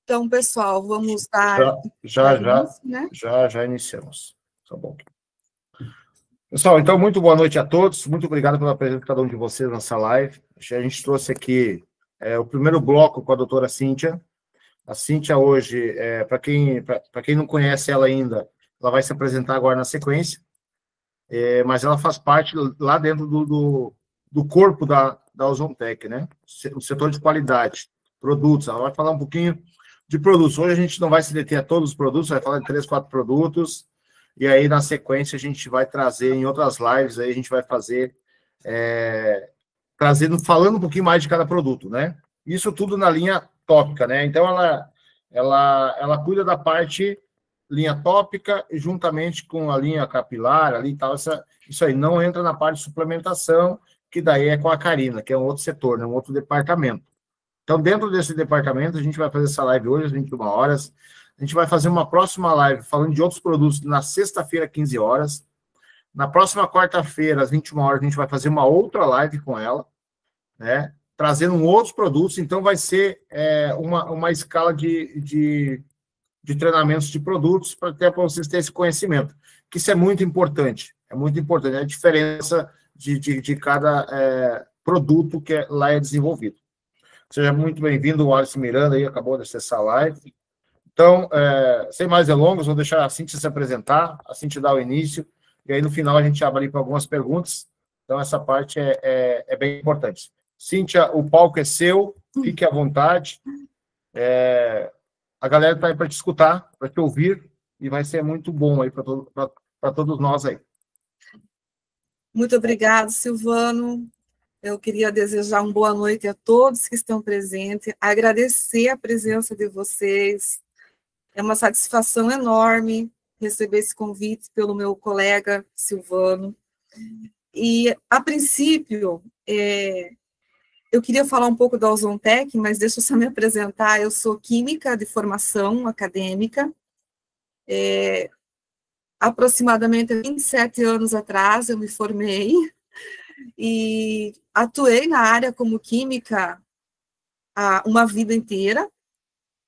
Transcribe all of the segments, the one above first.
Então, pessoal, vamos dar início, né? Já iniciamos. Tá bom. Pessoal, então, muito boa noite a todos. Muito obrigado pela presença de cada um de vocês nessa live. A gente trouxe aqui o primeiro bloco com a doutora Cíntia. A Cíntia hoje, para quem não conhece ela ainda, ela vai se apresentar agora na sequência, mas ela faz parte lá dentro do corpo da Ozontec, né? O setor de qualidade, produtos. Ela vai falar um pouquinho de produtos. Hoje a gente não vai se deter a todos os produtos, vai falar de 3, 4 produtos, e aí, na sequência, a gente vai trazer em outras lives, aí a gente vai fazer, falando um pouquinho mais de cada produto, né? Isso tudo na linha tópica, né? Então, ela cuida da parte linha tópica, juntamente com a linha capilar, ali e tal, isso aí não entra na parte de suplementação, que daí é com a Karina, que é um outro setor, né? Um outro departamento. Então, dentro desse departamento, a gente vai fazer essa live hoje, às 21 horas. A gente vai fazer uma próxima live falando de outros produtos na sexta-feira, 15 horas. Na próxima quarta-feira, às 21 horas, a gente vai fazer uma outra live com ela, né? Trazendo outros produtos. Então, vai ser uma escala de treinamentos de produtos para vocês terem esse conhecimento. Que isso é muito importante. É muito importante. É a diferença de cada produto que lá é desenvolvido. Seja muito bem-vindo, o Alisson Miranda, aí acabou de acessar a live. Então, sem mais delongas, vou deixar a Cíntia se apresentar, a Cíntia dar o início, e aí no final a gente abre ali para algumas perguntas. Então, essa parte é bem importante. Cíntia, o palco é seu, fique à vontade. A galera está aí para te escutar, para te ouvir, e vai ser muito bom aí para todos nós aí. Muito obrigado, Silvano. Eu queria desejar uma boa noite a todos que estão presentes, agradecer a presença de vocês. É uma satisfação enorme receber esse convite pelo meu colega Silvano. E, a princípio, eu queria falar um pouco da Ozontec, mas deixa eu só me apresentar. Eu sou química de formação acadêmica. Aproximadamente 27 anos atrás eu me formei e atuei na área como química uma vida inteira,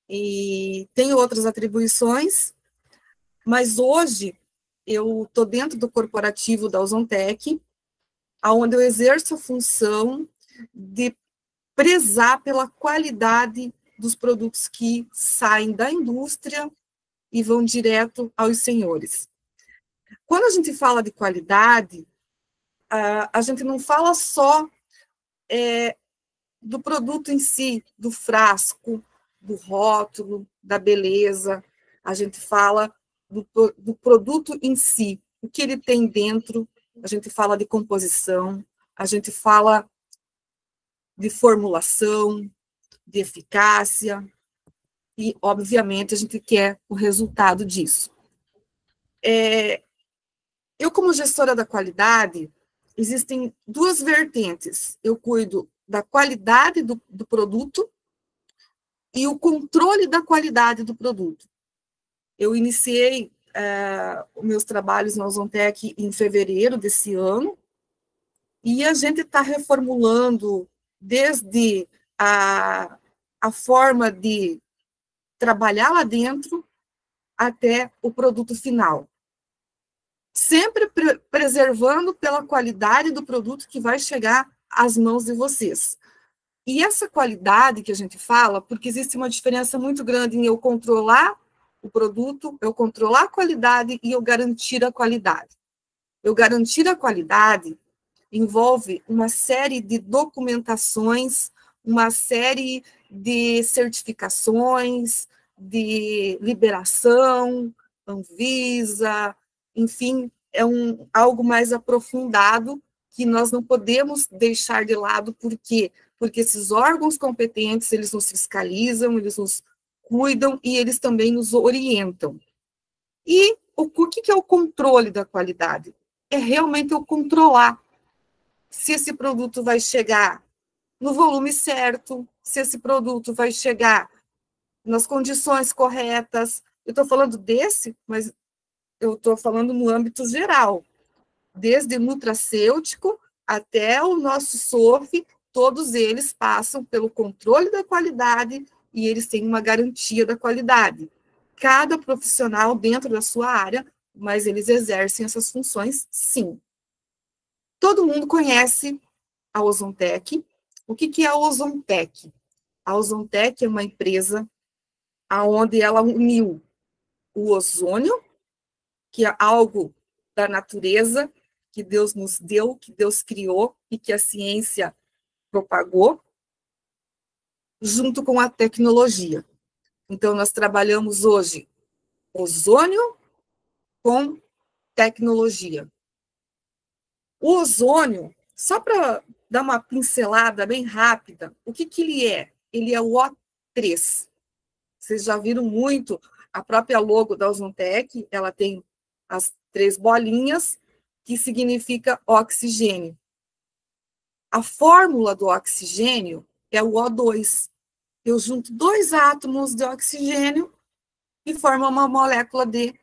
e tenho outras atribuições, mas hoje eu estou dentro do corporativo da Ozontec, onde eu exerço a função de prezar pela qualidade dos produtos que saem da indústria e vão direto aos senhores. Quando a gente fala de qualidade, a gente não fala só do produto em si, do frasco, do rótulo, da beleza, a gente fala do produto em si, o que ele tem dentro, a gente fala de composição, a gente fala de formulação, de eficácia, e, obviamente, a gente quer o resultado disso. Eu, como gestora da qualidade, existem duas vertentes. Eu cuido da qualidade do produto e o controle da qualidade do produto. Eu iniciei os meus trabalhos na Ozontec em fevereiro desse ano, e a gente está reformulando desde a forma de trabalhar lá dentro até o produto final. Sempre preservando pela qualidade do produto que vai chegar às mãos de vocês. E essa qualidade que a gente fala, porque existe uma diferença muito grande em eu controlar o produto, eu controlar a qualidade e eu garantir a qualidade. Eu garantir a qualidade envolve uma série de documentações, uma série de certificações, de liberação, Anvisa, enfim, é algo mais aprofundado que nós não podemos deixar de lado, porque esses órgãos competentes, eles nos fiscalizam, eles nos cuidam e eles também nos orientam. E o que é o controle da qualidade? É realmente eu controlar se esse produto vai chegar no volume certo, se esse produto vai chegar nas condições corretas. Eu estou falando desse, mas eu estou falando no âmbito geral, desde nutracêutico até o nosso SOF, todos eles passam pelo controle da qualidade e eles têm uma garantia da qualidade. Cada profissional dentro da sua área, mas eles exercem essas funções, sim. Todo mundo conhece a Ozontec. O que é a Ozontec? A Ozontec é uma empresa onde ela uniu o ozônio, que é algo da natureza, que Deus nos deu, que Deus criou e que a ciência propagou, junto com a tecnologia. Então, nós trabalhamos hoje ozônio com tecnologia. O ozônio, só para dar uma pincelada bem rápida, o que ele é? Ele é o O3. Vocês já viram muito a própria logo da Ozontec, ela tem as 3 bolinhas, que significa oxigênio. A fórmula do oxigênio é o O2. Eu junto 2 átomos de oxigênio e formo uma molécula de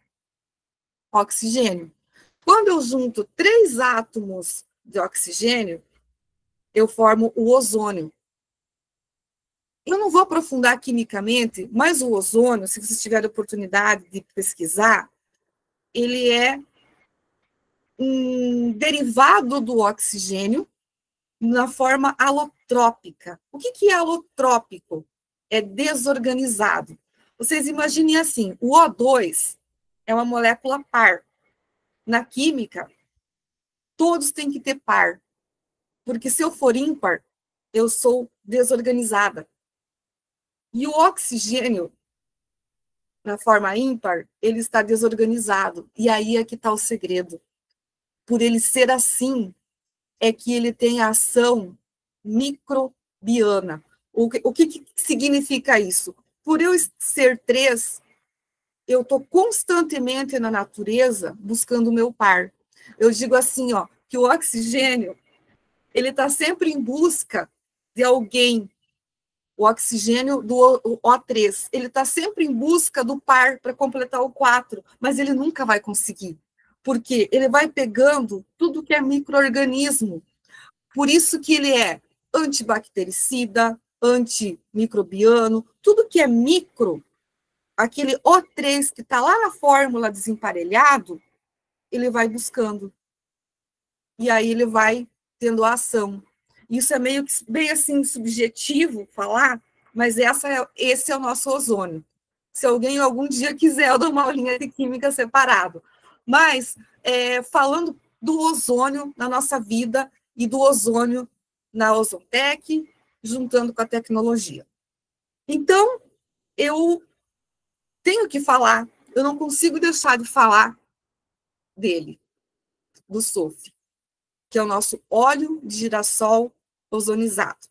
oxigênio. Quando eu junto 3 átomos de oxigênio, eu formo o ozônio. Eu não vou aprofundar quimicamente, mas o ozônio, se vocês tiverem oportunidade de pesquisar, ele é um derivado do oxigênio na forma alotrópica. O que é alotrópico? É desorganizado. Vocês imaginem assim, o O2 é uma molécula par. Na química, todos têm que ter par, porque se eu for ímpar, eu sou desorganizada. E o oxigênio, na forma ímpar, ele está desorganizado. E aí é que está o segredo. Por ele ser assim, é que ele tem a ação microbiana. O que significa isso? Por eu ser 3, eu estou constantemente na natureza buscando o meu par. Eu digo assim, ó, que o oxigênio, ele está sempre em busca de alguém. O oxigênio do O3, ele está sempre em busca do par para completar o 4, mas ele nunca vai conseguir, porque ele vai pegando tudo que é micro-organismo. Por isso que ele é antibactericida, antimicrobiano, tudo que é micro, aquele O3 que está lá na fórmula desemparelhado, ele vai buscando. E aí ele vai tendo a ação. Isso é meio que bem assim subjetivo falar, mas esse é o nosso ozônio. Se alguém algum dia quiser, eu dou uma aulinha de química separado. Mas falando do ozônio na nossa vida e do ozônio na Ozontec, juntando com a tecnologia. Então, eu tenho que falar, eu não consigo deixar de falar dele, do SOF, que é o nosso óleo de girassol ozonizado.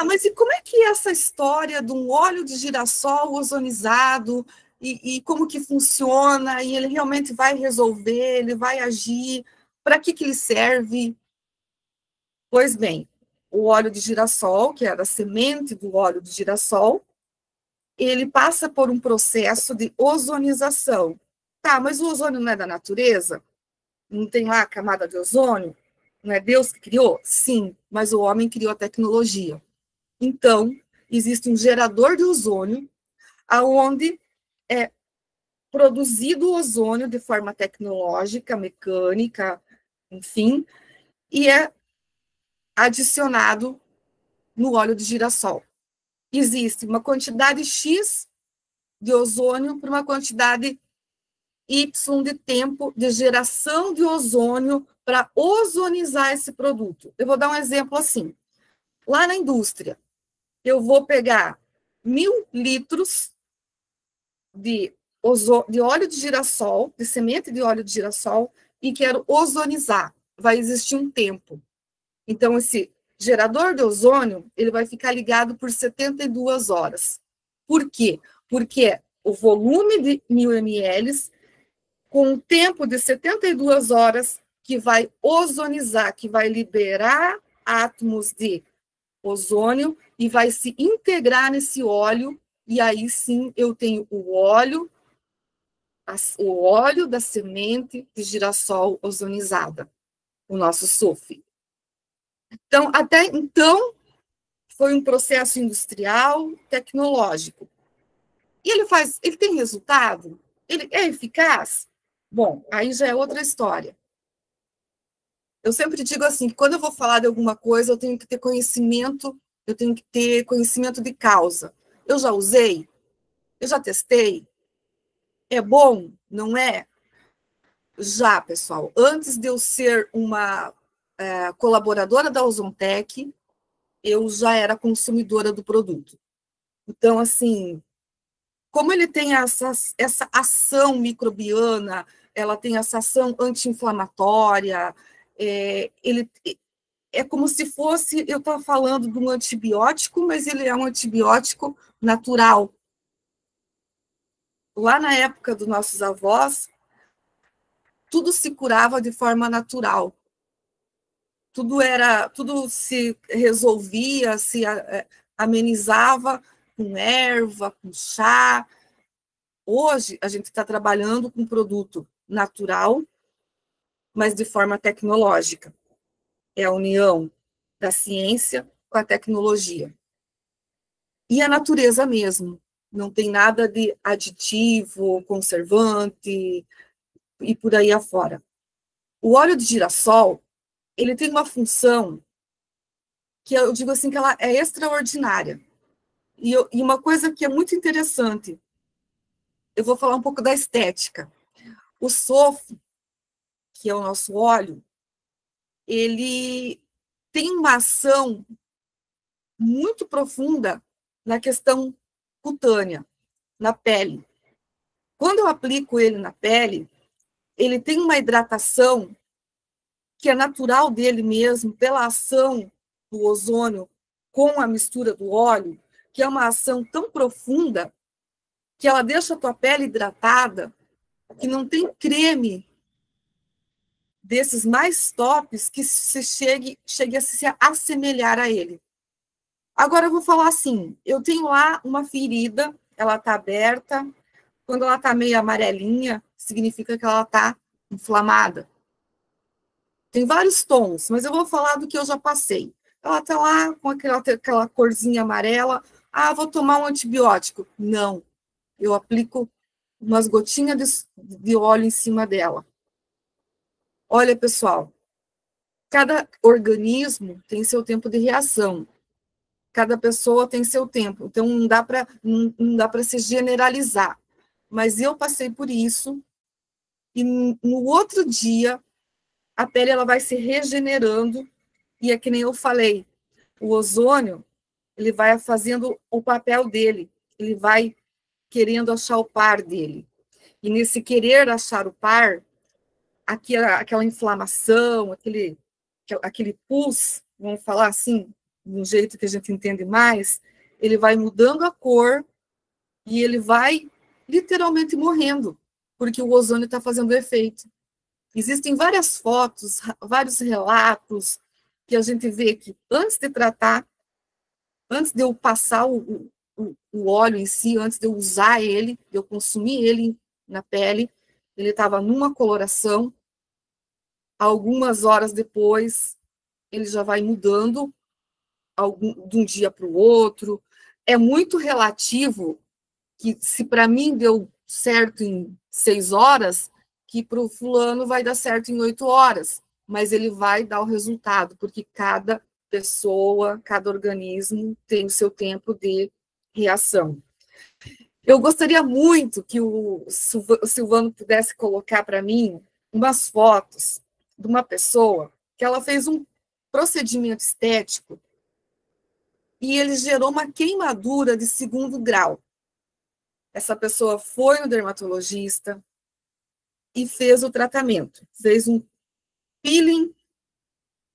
Mas e como é que é essa história de um óleo de girassol ozonizado e como que funciona, e ele realmente vai resolver, ele vai agir, para que ele serve? Pois bem, o óleo de girassol, que é a semente do óleo de girassol, ele passa por um processo de ozonização. Tá, mas o ozônio não é da natureza? Não tem lá a camada de ozônio? Não é Deus que criou? Sim, mas o homem criou a tecnologia. Então, existe um gerador de ozônio, aonde é produzido o ozônio de forma tecnológica, mecânica, enfim, e é adicionado no óleo de girassol. Existe uma quantidade X de ozônio para uma quantidade Y de tempo de geração de ozônio para ozonizar esse produto. Eu vou dar um exemplo assim. Lá na indústria, eu vou pegar 1.000 litros de óleo de girassol, de semente de óleo de girassol, e quero ozonizar. Vai existir um tempo. Então, esse gerador de ozônio, ele vai ficar ligado por 72 horas. Por quê? Porque o volume de 1.000 ml, com um tempo de 72 horas, que vai ozonizar, que vai liberar átomos de ozônio e vai se integrar nesse óleo, e aí sim eu tenho o óleo da semente de girassol ozonizada, o nosso SOF. Então, até então, foi um processo industrial, tecnológico. E ele tem resultado? Ele é eficaz? Bom, aí já é outra história. Eu sempre digo assim, que quando eu vou falar de alguma coisa, eu tenho que ter conhecimento de causa. Eu já usei? Eu já testei? É bom? Não é? Já, pessoal. Antes de eu ser uma colaboradora da Ozontec, eu já era consumidora do produto. Então, assim, como ele tem essa ação microbiana, ela tem essa ação anti-inflamatória, ele é como se fosse, eu estava falando de um antibiótico, mas ele é um antibiótico natural. Lá na época dos nossos avós, tudo se curava de forma natural. Tudo se resolvia, se amenizava com erva, com chá. Hoje, a gente está trabalhando com produto natural, mas de forma tecnológica. É a união da ciência com a tecnologia. E a natureza mesmo. Não tem nada de aditivo, conservante e por aí afora. O óleo de girassol, ele tem uma função que eu digo assim que ela é extraordinária. E uma coisa que é muito interessante, eu vou falar um pouco da estética. O sofre, que é o nosso óleo, ele tem uma ação muito profunda na questão cutânea, na pele. Quando eu aplico ele na pele, ele tem uma hidratação que é natural dele mesmo, pela ação do ozônio com a mistura do óleo, que é uma ação tão profunda que ela deixa a tua pele hidratada, que não tem creme desses mais tops que se chegue a se assemelhar a ele. Agora eu vou falar assim, eu tenho lá uma ferida, ela está aberta, quando ela está meio amarelinha, significa que ela está inflamada. Tem vários tons, mas eu vou falar do que eu já passei. Ela está lá com aquela corzinha amarela. Ah, vou tomar um antibiótico. Não, eu aplico umas gotinhas de óleo em cima dela. Olha, pessoal, cada organismo tem seu tempo de reação. Cada pessoa tem seu tempo. Então, não dá para se generalizar. Mas eu passei por isso e no outro dia a pele ela vai se regenerando e é que nem eu falei, o ozônio ele vai fazendo o papel dele, ele vai querendo achar o par dele. E nesse querer achar o par, aquela inflamação, aquele pus, vamos falar assim, de um jeito que a gente entende mais, ele vai mudando a cor e ele vai literalmente morrendo, porque o ozônio está fazendo efeito. Existem várias fotos, vários relatos que a gente vê que antes de tratar, antes de eu passar o óleo em si, antes de eu usar ele, de eu consumir ele na pele, ele estava numa coloração, algumas horas depois, ele já vai mudando de um dia para o outro. É muito relativo que se para mim deu certo em 6 horas, que para o fulano vai dar certo em 8 horas, mas ele vai dar o resultado, porque cada pessoa, cada organismo tem o seu tempo de reação. Eu gostaria muito que o Silvano pudesse colocar para mim umas fotos de uma pessoa que ela fez um procedimento estético e ele gerou uma queimadura de 2º grau. Essa pessoa foi no dermatologista e fez o tratamento, fez um peeling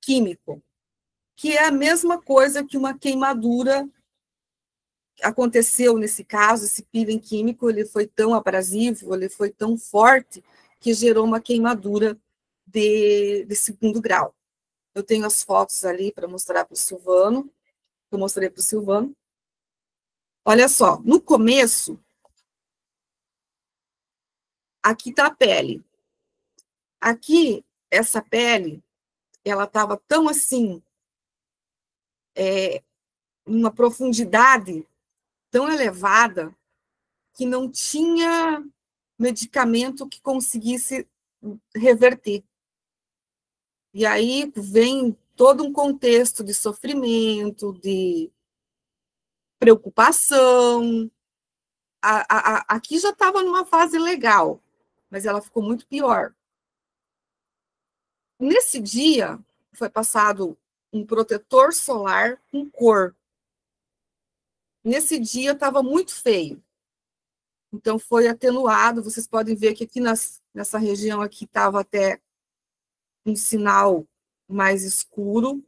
químico, que é a mesma coisa que uma queimadura. Aconteceu nesse caso, esse peeling químico, ele foi tão abrasivo, ele foi tão forte, que gerou uma queimadura de 2º grau. Eu tenho as fotos ali para mostrar para o Silvano, eu mostrei para o Silvano. Olha só, no começo, aqui está a pele. Aqui, essa pele, ela estava tão assim, uma profundidade tão elevada que não tinha medicamento que conseguisse reverter. E aí vem todo um contexto de sofrimento, de preocupação. Aqui já estava numa fase legal, mas ela ficou muito pior. Nesse dia, foi passado um protetor solar com cor. Nesse dia, estava muito feio. Então, foi atenuado. Vocês podem ver que aqui nessa região aqui estava até um sinal mais escuro.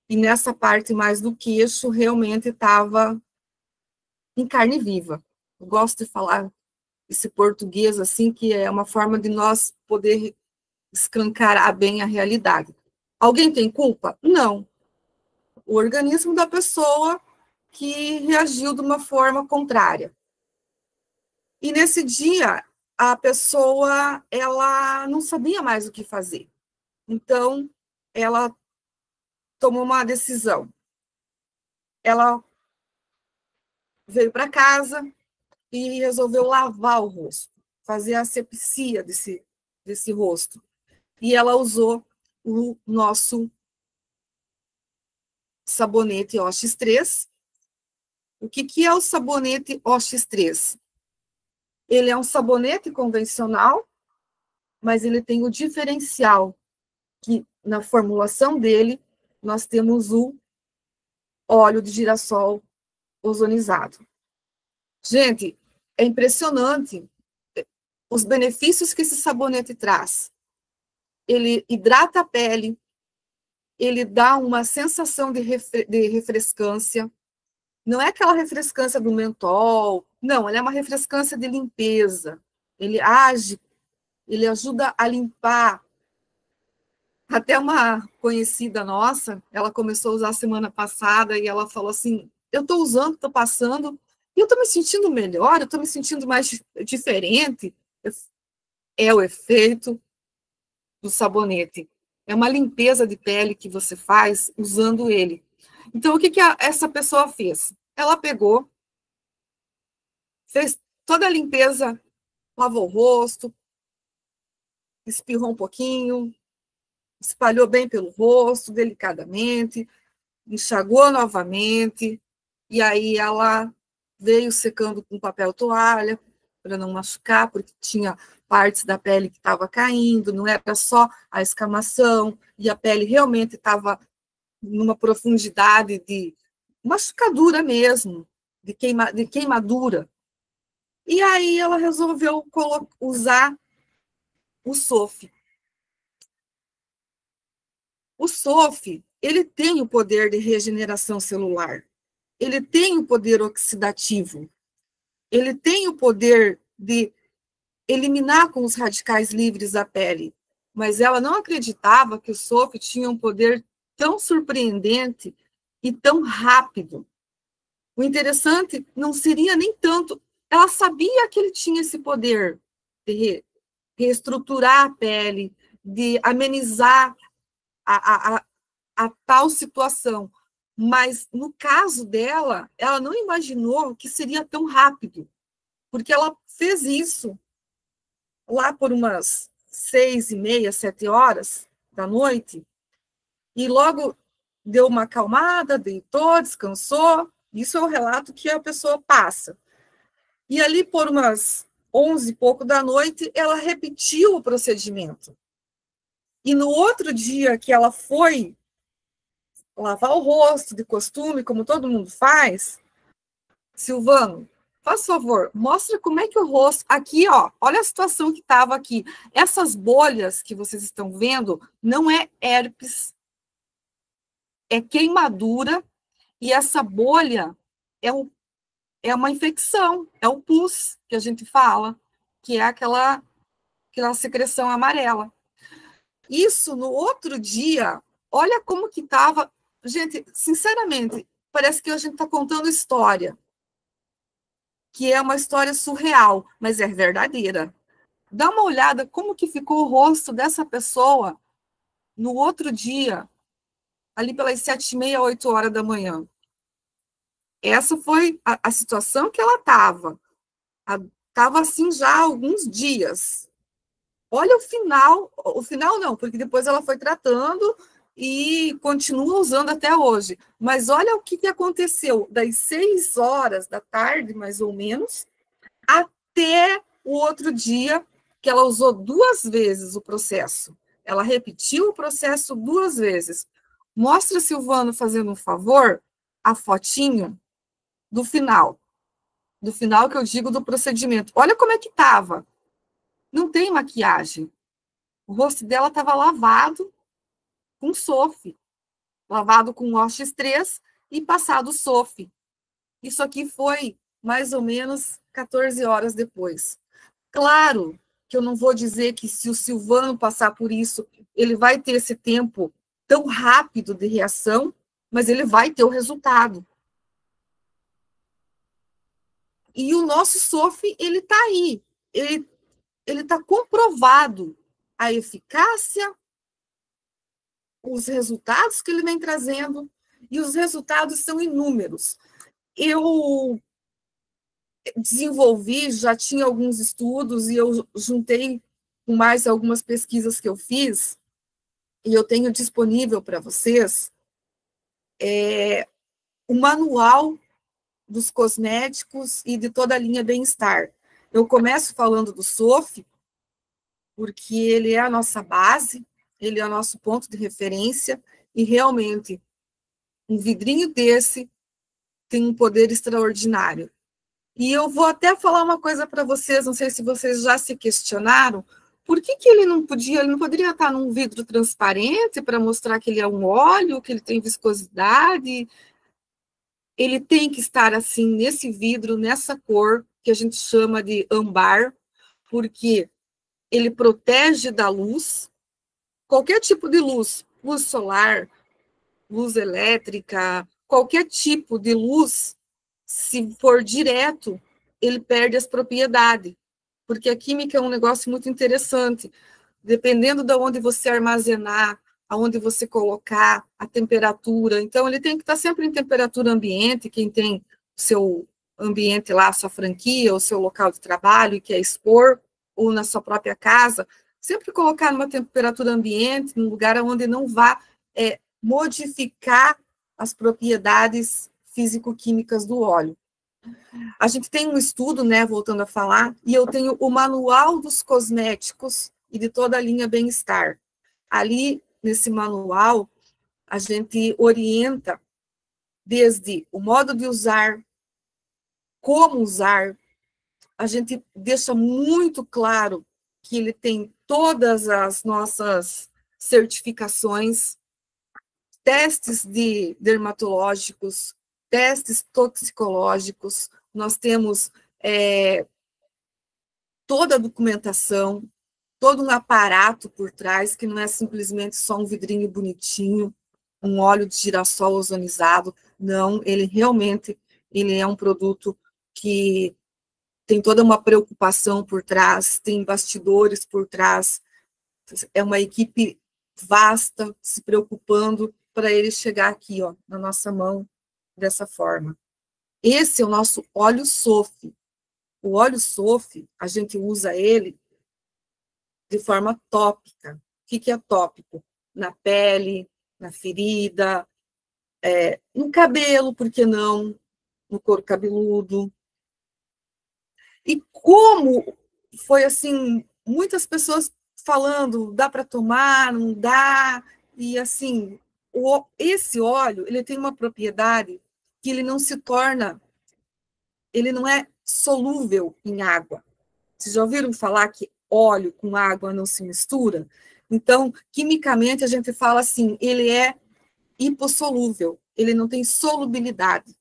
E nessa parte mais do queixo, realmente estava em carne viva. Eu gosto de falar esse português assim, que é uma forma de nós poder escancarar bem a realidade. Alguém tem culpa? Não. O organismo da pessoa que reagiu de uma forma contrária. E nesse dia, a pessoa, ela não sabia mais o que fazer. Então, ela tomou uma decisão. Ela veio para casa e resolveu lavar o rosto, fazer a asepsia desse rosto. E ela usou o nosso sabonete OX3. O que é o sabonete OX3? Ele é um sabonete convencional, mas ele tem o diferencial que, na formulação dele, nós temos o óleo de girassol ozonizado. Gente, é impressionante os benefícios que esse sabonete traz. Ele hidrata a pele, ele dá uma sensação de refrescância. Não é aquela refrescância do mentol, não, ele é uma refrescância de limpeza. Ele age, ele ajuda a limpar. Até uma conhecida nossa, ela começou a usar semana passada e ela falou assim, eu estou usando, estou passando, e eu estou me sentindo melhor, eu estou me sentindo mais diferente. É o efeito do sabonete. É uma limpeza de pele que você faz usando ele. Então, o que essa pessoa fez? Ela pegou, fez toda a limpeza, lavou o rosto, espirrou um pouquinho, espalhou bem pelo rosto, delicadamente, enxagou novamente, e aí ela veio secando com papel toalha, para não machucar, porque tinha partes da pele que estava caindo, não era só a escamação, e a pele realmente estava numa profundidade de machucadura mesmo, de queimadura. E aí ela resolveu usar o SOF. O SOF, ele tem o poder de regeneração celular, ele tem o poder oxidativo, ele tem o poder de eliminar com os radicais livres a pele, mas ela não acreditava que o SOF tinha um poder tão surpreendente e tão rápido. O interessante não seria nem tanto, ela sabia que ele tinha esse poder de reestruturar a pele, de amenizar a tal situação, mas no caso dela, ela não imaginou que seria tão rápido, porque ela fez isso lá por umas 6h30, 7 horas da noite, e logo deu uma acalmada, deitou, descansou. Isso é o relato que a pessoa passa. E ali por umas 11 e pouco da noite, ela repetiu o procedimento. E no outro dia que ela foi lavar o rosto de costume, como todo mundo faz, Silvano, faz favor, mostra como é que o rosto... Aqui, ó, olha a situação que estava aqui. Essas bolhas que vocês estão vendo não é herpes, é queimadura, e essa bolha é uma infecção, é o pus que a gente fala, que é aquela secreção amarela. Isso, no outro dia, olha como que estava... Gente, sinceramente, parece que a gente está contando história, que é uma história surreal, mas é verdadeira. Dá uma olhada como que ficou o rosto dessa pessoa no outro dia, ali pelas 7h30, 8 horas da manhã. essa foi a situação que ela estava. Estava assim já há alguns dias. Olha o final não, porque depois ela foi tratando e continua usando até hoje. Mas olha o que aconteceu, das 6 horas da tarde, mais ou menos, até o outro dia, que ela usou 2 vezes o processo. Ela repetiu o processo 2 vezes. Mostra, Silvano, fazendo um favor, a fotinho do final. Do final que eu digo do procedimento. Olha como é que estava. Não tem maquiagem. O rosto dela estava lavado com SOF, lavado com OX3 e passado SOF. Isso aqui foi mais ou menos 14 horas depois. Claro que eu não vou dizer que se o Silvano passar por isso, ele vai ter esse tempo tão rápido de reação, mas ele vai ter o resultado. E o nosso SOF, ele está aí. Ele está comprovado a eficácia, os resultados que ele vem trazendo, e os resultados são inúmeros. Eu desenvolvi, já tinha alguns estudos, e eu juntei com mais algumas pesquisas que eu fiz, e eu tenho disponível para vocês o manual dos cosméticos e de toda a linha Bem-Estar. Eu começo falando do SOF, porque ele é a nossa base, ele é o nosso ponto de referência, e realmente um vidrinho desse tem um poder extraordinário. E eu vou até falar uma coisa para vocês, não sei se vocês já se questionaram, por que ele não poderia estar num vidro transparente para mostrar que ele é um óleo, que ele tem viscosidade? Ele tem que estar assim, nesse vidro, nessa cor, que a gente chama de âmbar, porque ele protege da luz, qualquer tipo de luz, luz solar, luz elétrica, qualquer tipo de luz, se for direto, ele perde as propriedades, porque a química é um negócio muito interessante. Dependendo de onde você armazenar, aonde você colocar, a temperatura. Então, ele tem que estar sempre em temperatura ambiente, quem tem o seu ambiente lá, a sua franquia, o seu local de trabalho, e quer expor, ou na sua própria casa, sempre colocar numa temperatura ambiente, num lugar onde não vá modificar as propriedades físico-químicas do óleo. A gente tem um estudo, né, voltando a falar, e eu tenho o manual dos cosméticos e de toda a linha Bem-Estar. Ali, nesse manual, a gente orienta desde o modo de usar, como usar, a gente deixa muito claro que ele tem todas as nossas certificações, testes dermatológicos, testes toxicológicos, nós temos toda a documentação, todo um aparato por trás, que não é simplesmente só um vidrinho bonitinho, um óleo de girassol ozonizado, não, ele realmente ele é um produto que tem toda uma preocupação por trás, tem bastidores por trás, é uma equipe vasta se preocupando para ele chegar aqui, ó, na nossa mão, dessa forma. Esse é o nosso óleo SOF. O óleo SOF, a gente usa ele de forma tópica. O que é tópico? Na pele, na ferida, no cabelo, por que não? No couro cabeludo. E como foi assim, muitas pessoas falando, dá para tomar, não dá, e assim, esse óleo, ele tem uma propriedade que ele não se torna, ele não é solúvel em água. Vocês já ouviram falar que óleo com água não se mistura? Então, quimicamente, a gente fala assim, ele é hipossolúvel, ele não tem solubilidade.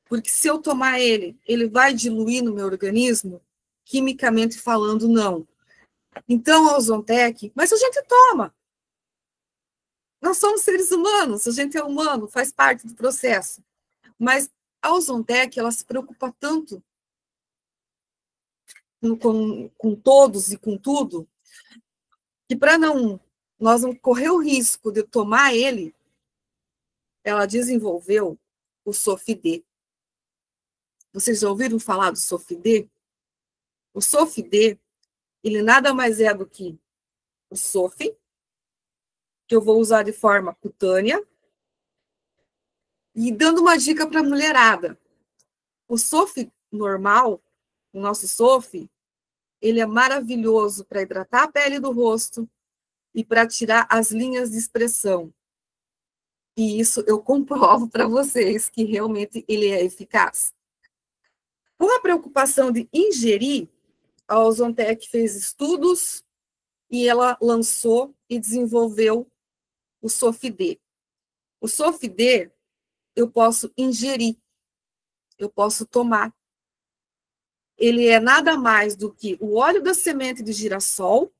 Porque se eu tomar ele, ele vai diluir no meu organismo? Quimicamente falando, não. Então, a Ozontec, mas a gente toma. Nós somos seres humanos, a gente é humano, faz parte do processo. Mas a Ozontec, ela se preocupa tanto com todos e com tudo, que para nós não correr o risco de tomar ele, ela desenvolveu o SOFID. Vocês já ouviram falar do Sofidê? O Sofidê, ele nada mais é do que o Sofi, que eu vou usar de forma cutânea, e dando uma dica para a mulherada. O Sofi normal, o nosso Sofi, ele é maravilhoso para hidratar a pele do rosto e para tirar as linhas de expressão. E isso eu comprovo para vocês que realmente ele é eficaz. Com a preocupação de ingerir, a Ozontec fez estudos e ela lançou e desenvolveu o Sofidê. O Sofidê eu posso ingerir, eu posso tomar. Ele é nada mais do que o óleo da semente de girassol,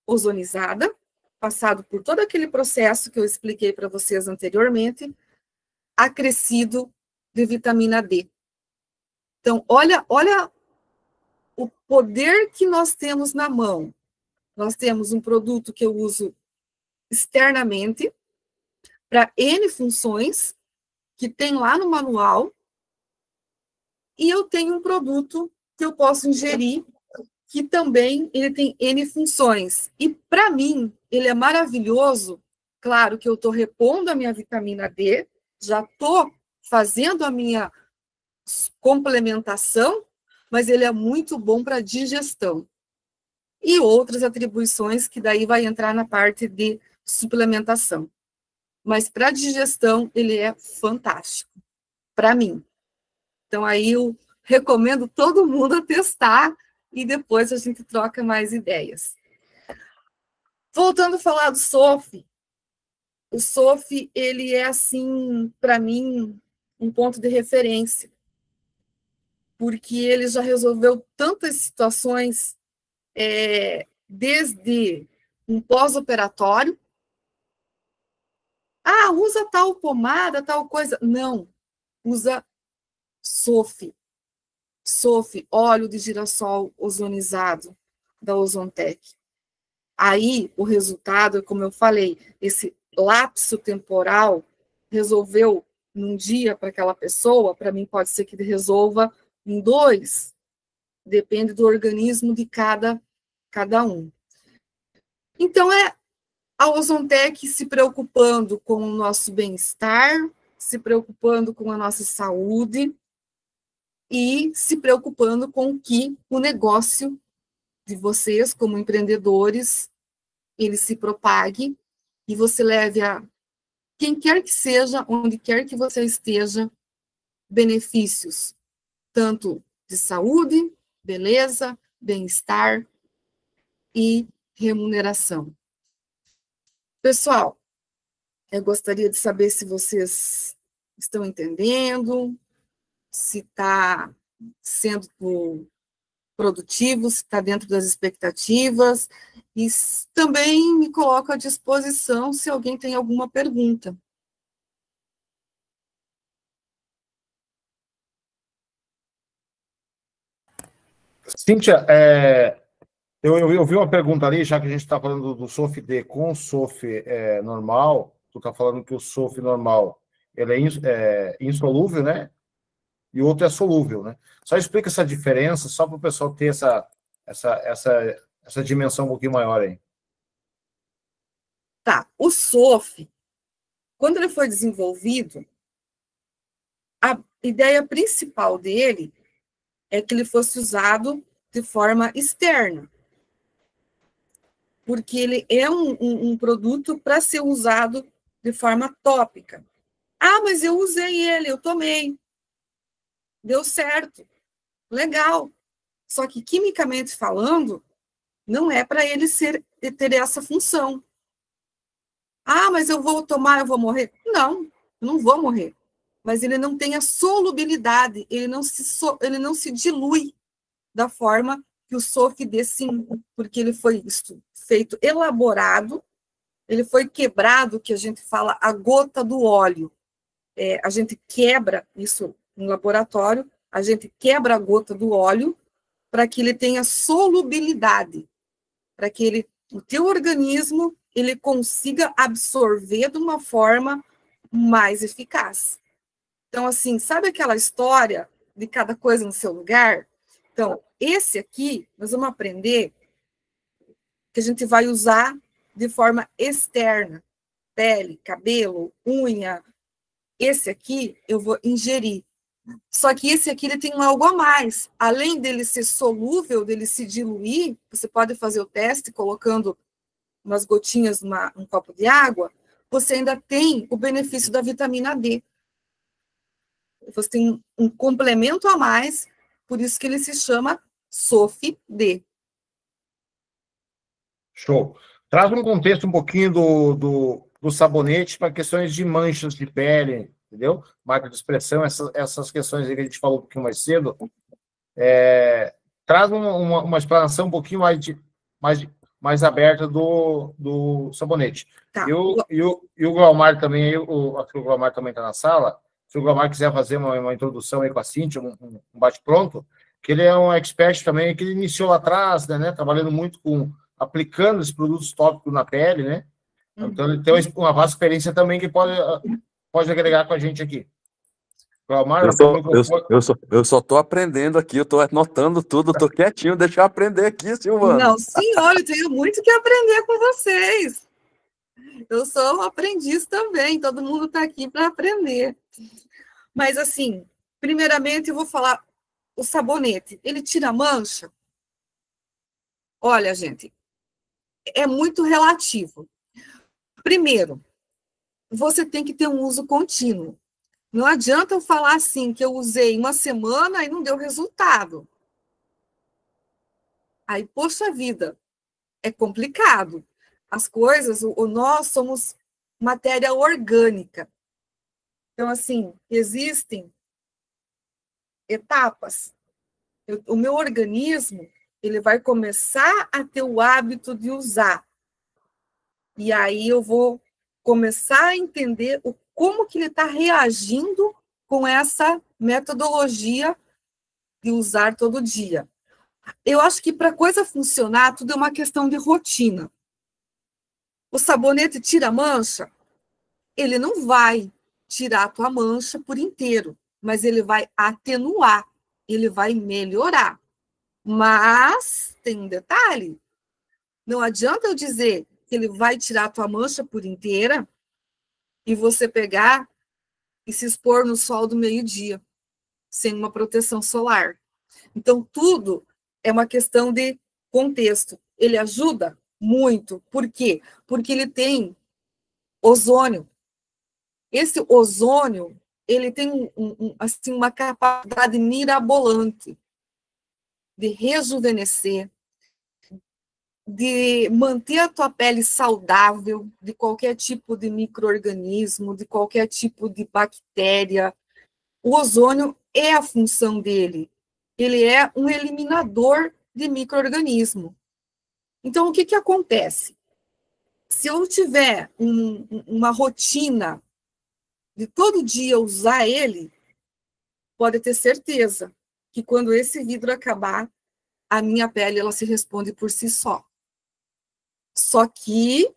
ozonizada, passado por todo aquele processo que eu expliquei para vocês anteriormente, acrescido de vitamina D. Então, olha o poder que nós temos na mão. Nós temos um produto que eu uso externamente para N funções, que tem lá no manual, e eu tenho um produto que eu posso ingerir, que também ele tem N funções. E, para mim, ele é maravilhoso. Claro que eu estou repondo a minha vitamina D, já estou fazendo a minha complementação, mas ele é muito bom para digestão. E outras atribuições que daí vai entrar na parte de suplementação. Mas para digestão ele é fantástico, para mim. Então aí eu recomendo todo mundo a testar e depois a gente troca mais ideias. Voltando a falar do Sofi, o Sofi ele é assim, para mim, um ponto de referência, porque ele já resolveu tantas situações, desde um pós-operatório. Ah, usa tal pomada, tal coisa. Não, usa Sofi. Sofi, óleo de girassol ozonizado da Ozontec. Aí, o resultado, como eu falei, esse lapso temporal resolveu num dia para aquela pessoa, para mim pode ser que resolva em 2, depende do organismo de cada um. Então, a Ozontec se preocupando com o nosso bem-estar, se preocupando com a nossa saúde e se preocupando com que o negócio de vocês, como empreendedores, ele se propague e você leve a quem quer que seja, onde quer que você esteja, benefícios, tanto de saúde, beleza, bem-estar e remuneração. Pessoal, eu gostaria de saber se vocês estão entendendo, se está sendo produtivo, se está dentro das expectativas, e também me coloco à disposição se alguém tem alguma pergunta. Cíntia, eu vi uma pergunta ali, já que a gente está falando do Sofidê com o Sofi normal, tu está falando que o Sofi normal ele é insolúvel, né? E o outro é solúvel, né? Só explica essa diferença, só para o pessoal ter essa dimensão um pouquinho maior aí. Tá, o Sofi, quando ele foi desenvolvido, a ideia principal dele é que ele fosse usado de forma externa, porque ele é um produto para ser usado de forma tópica. Ah, mas eu usei ele, eu tomei. Deu certo. Legal. Só que, quimicamente falando, não é para ele ter essa função. Ah, mas eu vou tomar, eu vou morrer? Não, eu não vou morrer. Mas ele não tem a solubilidade, ele não se dilui da forma que o Sofidê sim, porque ele foi feito elaborado, ele foi quebrado, que a gente fala a gota do óleo. A gente quebra isso em laboratório, a gente quebra a gota do óleo para que ele tenha solubilidade, para que o teu organismo ele consiga absorver de uma forma mais eficaz. Então, assim, sabe aquela história de cada coisa no seu lugar? Então, esse aqui, nós vamos aprender que a gente vai usar de forma externa. Pele, cabelo, unha. Esse aqui eu vou ingerir. Só que esse aqui ele tem algo a mais. Além dele ser solúvel, dele se diluir, você pode fazer o teste colocando umas gotinhas num copo de água, você ainda tem o benefício da vitamina D. Você tem um complemento a mais, por isso que ele se chama SOF-D. Show. Traz um contexto um pouquinho do sabonete para questões de manchas de pele, entendeu? Marca de expressão, essas questões aí que a gente falou um pouquinho mais cedo. Traz uma explanação um pouquinho mais aberta do sabonete. Tá. E o Glaumar também, acho que o Glaumar também está na sala. Se o Glaumar quiser fazer uma introdução aí com a Cíntia, um bate-pronto, que ele é um expert também, que ele iniciou lá atrás, né, trabalhando muito aplicando esses produtos tópicos na pele, né? Então, ele tem uma vasta experiência também que pode agregar com a gente aqui. Glaumar, eu só estou aprendendo aqui, eu estou anotando tudo, estou quietinho, deixa eu aprender aqui, Silvana. Não, senhor, eu tenho muito que aprender com vocês. Eu sou um aprendiz também, todo mundo está aqui para aprender. Mas, assim, primeiramente eu vou falar o sabonete. Ele tira mancha? Olha, gente, é muito relativo. Primeiro, você tem que ter um uso contínuo. Não adianta eu falar assim, que eu usei uma semana e não deu resultado. Aí, poxa vida, é complicado. As coisas, nós somos matéria orgânica. Então, assim, existem etapas. O meu organismo, ele vai começar a ter o hábito de usar. E aí eu vou começar a entender como que ele está reagindo com essa metodologia de usar todo dia. Eu acho que para a coisa funcionar, tudo é uma questão de rotina. O sabonete tira mancha, ele não vai tirar a tua mancha por inteiro, mas ele vai atenuar, ele vai melhorar. Mas tem um detalhe, não adianta eu dizer que ele vai tirar a tua mancha por inteira e você pegar e se expor no sol do meio-dia, sem uma proteção solar. Então, tudo é uma questão de contexto. Ele ajuda muito. Por quê? Porque ele tem ozônio. Esse ozônio, ele tem assim, uma capacidade mirabolante de rejuvenescer, de manter a tua pele saudável de qualquer tipo de micro-organismo, de qualquer tipo de bactéria. O ozônio é a função dele. Ele é um eliminador de micro-organismo. Então, o que acontece? Se eu tiver uma rotina de todo dia usar ele, pode ter certeza que quando esse vidro acabar, a minha pele ela se responde por si só. Só que,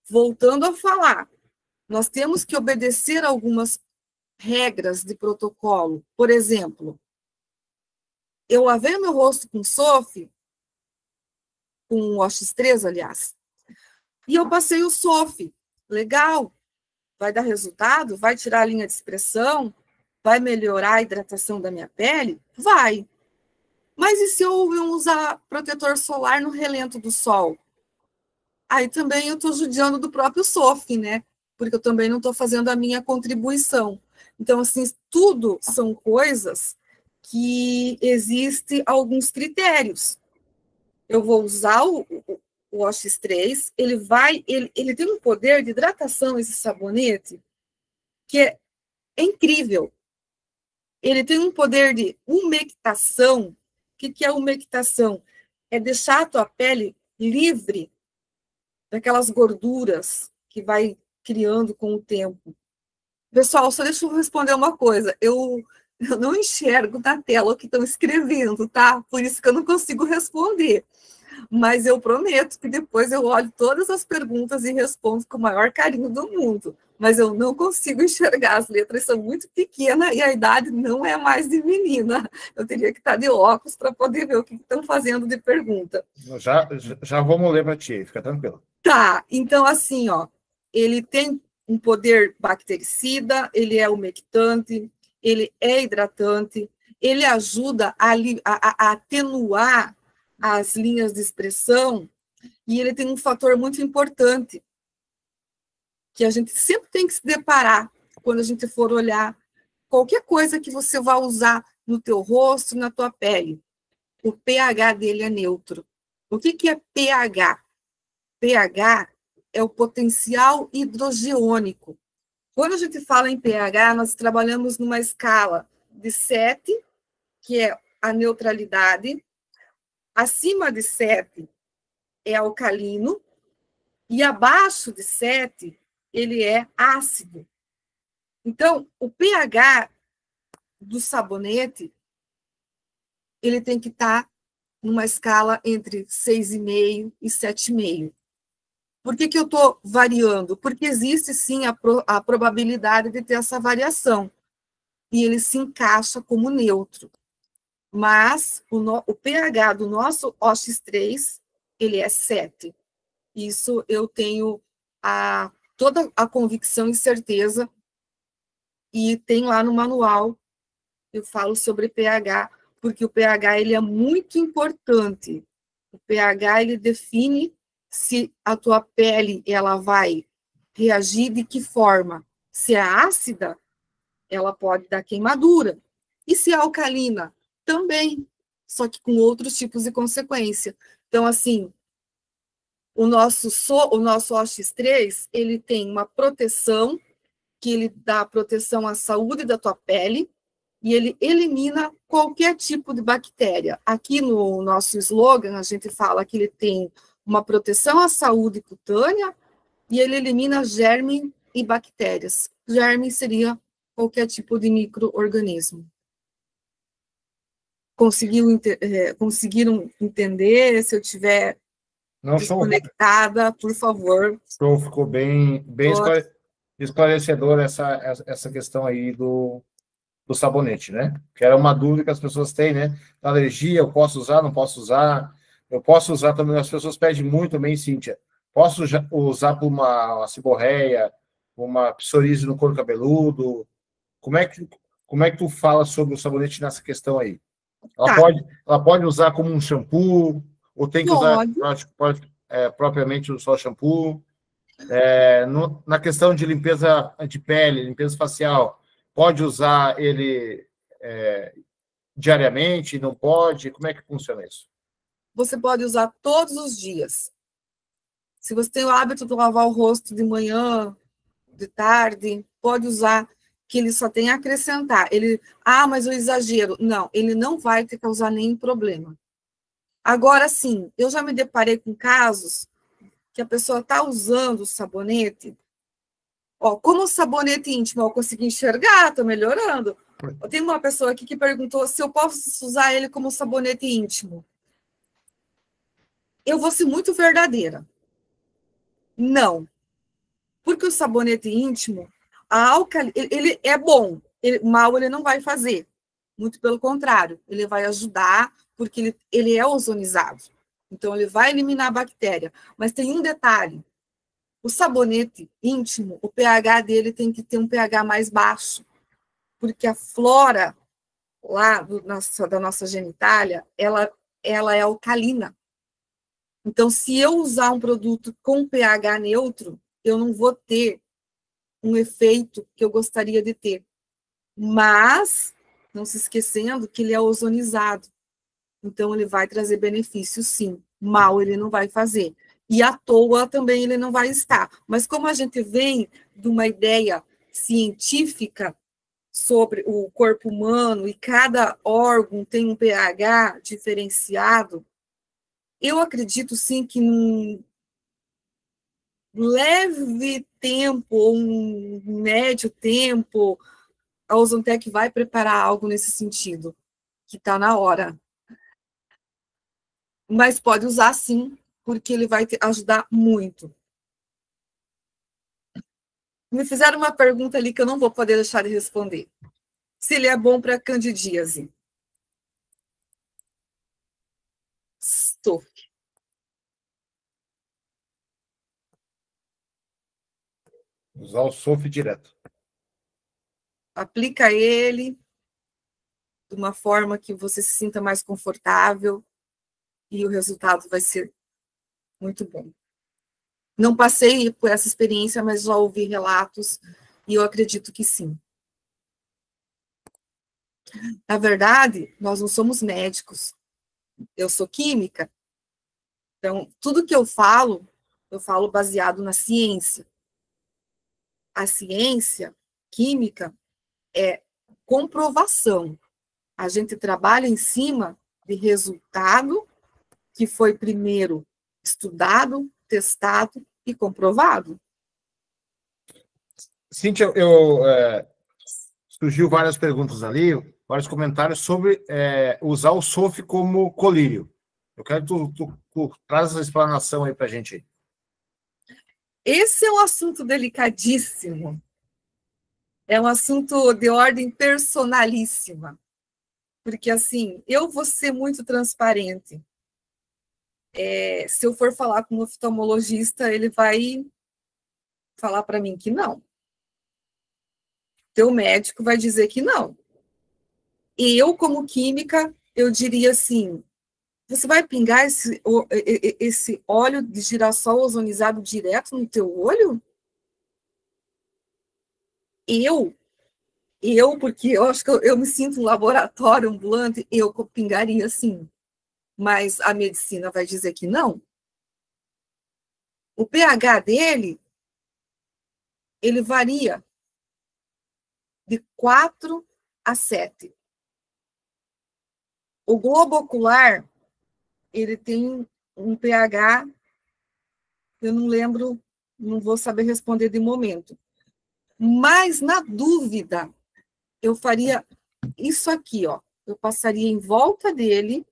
voltando a falar, nós temos que obedecer algumas regras de protocolo. Por exemplo, eu lavei meu rosto com SOF, com o OX3, aliás, e eu passei o SOF. Legal, vai dar resultado? Vai tirar a linha de expressão? Vai melhorar a hidratação da minha pele? Vai. Mas e se eu não usar protetor solar no relento do sol? Aí também eu estou judiando do próprio SOF, né? Porque eu também não estou fazendo a minha contribuição. Então, assim, tudo são coisas que existem alguns critérios. Eu vou usar o OX3, ele tem um poder de hidratação, esse sabonete, que é incrível. Ele tem um poder de umectação. O que é umectação? É deixar a tua pele livre daquelas gorduras que vai criando com o tempo. Pessoal, só deixa eu responder uma coisa. Eu não enxergo na tela o que estão escrevendo, tá? Por isso que eu não consigo responder. Mas eu prometo que depois eu olho todas as perguntas e respondo com o maior carinho do mundo. mas eu não consigo enxergar, as letras são muito pequenas e a idade não é mais de menina. Eu teria que estar de óculos para poder ver o que estão fazendo de pergunta. Já vamos ler para ti, fica tranquilo. Tá, então assim, ó, ele tem um poder bactericida, ele é umectante, ele é hidratante, ele ajuda a atenuar as linhas de expressão, e ele tem um fator muito importante, que a gente sempre tem que se deparar quando a gente for olhar qualquer coisa que você vá usar no teu rosto, na tua pele. O pH dele é neutro. O que é pH? pH é o potencial hidrogeônico. Quando a gente fala em pH, nós trabalhamos numa escala de 7, que é a neutralidade, acima de 7 é alcalino, e abaixo de 7 ele é ácido. Então, o pH do sabonete, ele tem que estar numa escala entre 6,5 e 7,5. Por que eu estou variando? Porque existe, sim, a probabilidade de ter essa variação, e ele se encaixa como neutro. Mas o pH do nosso OX3, ele é 7. Isso eu tenho toda a convicção e certeza, e tem lá no manual, eu falo sobre pH, porque o pH ele é muito importante. O pH ele define se a tua pele ela vai reagir de que forma. Se é ácida, ela pode dar queimadura. E se é alcalina, também, só que com outros tipos de consequência. Então, assim, o nosso OX3, ele tem uma proteção, que ele dá proteção à saúde da tua pele, e ele elimina qualquer tipo de bactéria. Aqui no nosso slogan, a gente fala que ele tem uma proteção à saúde cutânea e ele elimina germe e bactérias. Germe seria qualquer tipo de micro-organismo. Conseguiram entender? Se eu estiver desconectada, por favor. Ficou bem esclarecedor essa questão aí do sabonete, né? Que era uma dúvida que as pessoas têm, né? Alergia, eu posso usar, não posso usar? Eu posso usar também, as pessoas pedem muito também, Cíntia. Posso usar para uma seborreia, uma psoríase no couro cabeludo? Como é que tu fala sobre o sabonete nessa questão aí? Ela pode usar como um shampoo, ou tem que usar propriamente só shampoo? Na questão de limpeza de pele, limpeza facial, pode usar ele diariamente? Não pode? Como é que funciona isso? Você pode usar todos os dias. Se você tem o hábito de lavar o rosto de manhã, de tarde, pode usar, que ele só tem a acrescentar. Mas eu exagero. Não, ele não vai te causar nenhum problema. Agora, sim, eu já me deparei com casos que a pessoa está usando o sabonete, como o sabonete íntimo, eu consegui enxergar, estou melhorando. Tem uma pessoa aqui que perguntou se eu posso usar ele como sabonete íntimo. Eu vou ser muito verdadeira. Não. Porque o sabonete íntimo, ele é bom, mal ele não vai fazer. Muito pelo contrário, ele vai ajudar, porque ele é ozonizado. Então, ele vai eliminar a bactéria. Mas tem um detalhe: o sabonete íntimo, o pH dele tem que ter um pH mais baixo, porque a flora lá da nossa genitália, ela é alcalina. Então, se eu usar um produto com pH neutro, eu não vou ter um efeito que eu gostaria de ter. Mas, não se esquecendo que ele é ozonizado. Então, ele vai trazer benefícios, sim. Mal ele não vai fazer. E à toa também ele não vai estar. Mas como a gente vem de uma ideia científica sobre o corpo humano e cada órgão tem um pH diferenciado, eu acredito, sim, que num leve tempo, ou um médio tempo, a Ozontec vai preparar algo nesse sentido, que está na hora. Mas pode usar, sim, porque ele vai ajudar muito. Me fizeram uma pergunta ali que eu não vou poder deixar de responder. Se ele é bom para candidíase. Estou. Usar o SOF direto. Aplica ele de uma forma que você se sinta mais confortável e o resultado vai ser muito bom. Não passei por essa experiência, mas já ouvi relatos e eu acredito que sim. Na verdade, nós não somos médicos. Eu sou química. Então, tudo que eu falo baseado na ciência. A ciência química é comprovação. A gente trabalha em cima de resultado que foi primeiro estudado, testado e comprovado. Cíntia, surgiu várias perguntas ali, vários comentários sobre usar o SOF como colírio. Eu quero que tu traz essa explanação aí para a gente. Esse é um assunto delicadíssimo. É um assunto de ordem personalíssima. Porque, assim, eu vou ser muito transparente. Se eu for falar com um oftalmologista, ele vai falar para mim que não. Teu médico vai dizer que não. E eu, como química, eu diria assim, você vai pingar esse óleo de girassol ozonizado direto no teu olho? Porque eu acho que eu me sinto um laboratório ambulante, eu pingaria sim. Mas a medicina vai dizer que não. O pH dele, ele varia de 4 a 7. O globo ocular, ele tem um pH, eu não lembro, não vou saber responder de momento. Mas, na dúvida, eu faria isso aqui, ó. Eu passaria em volta dele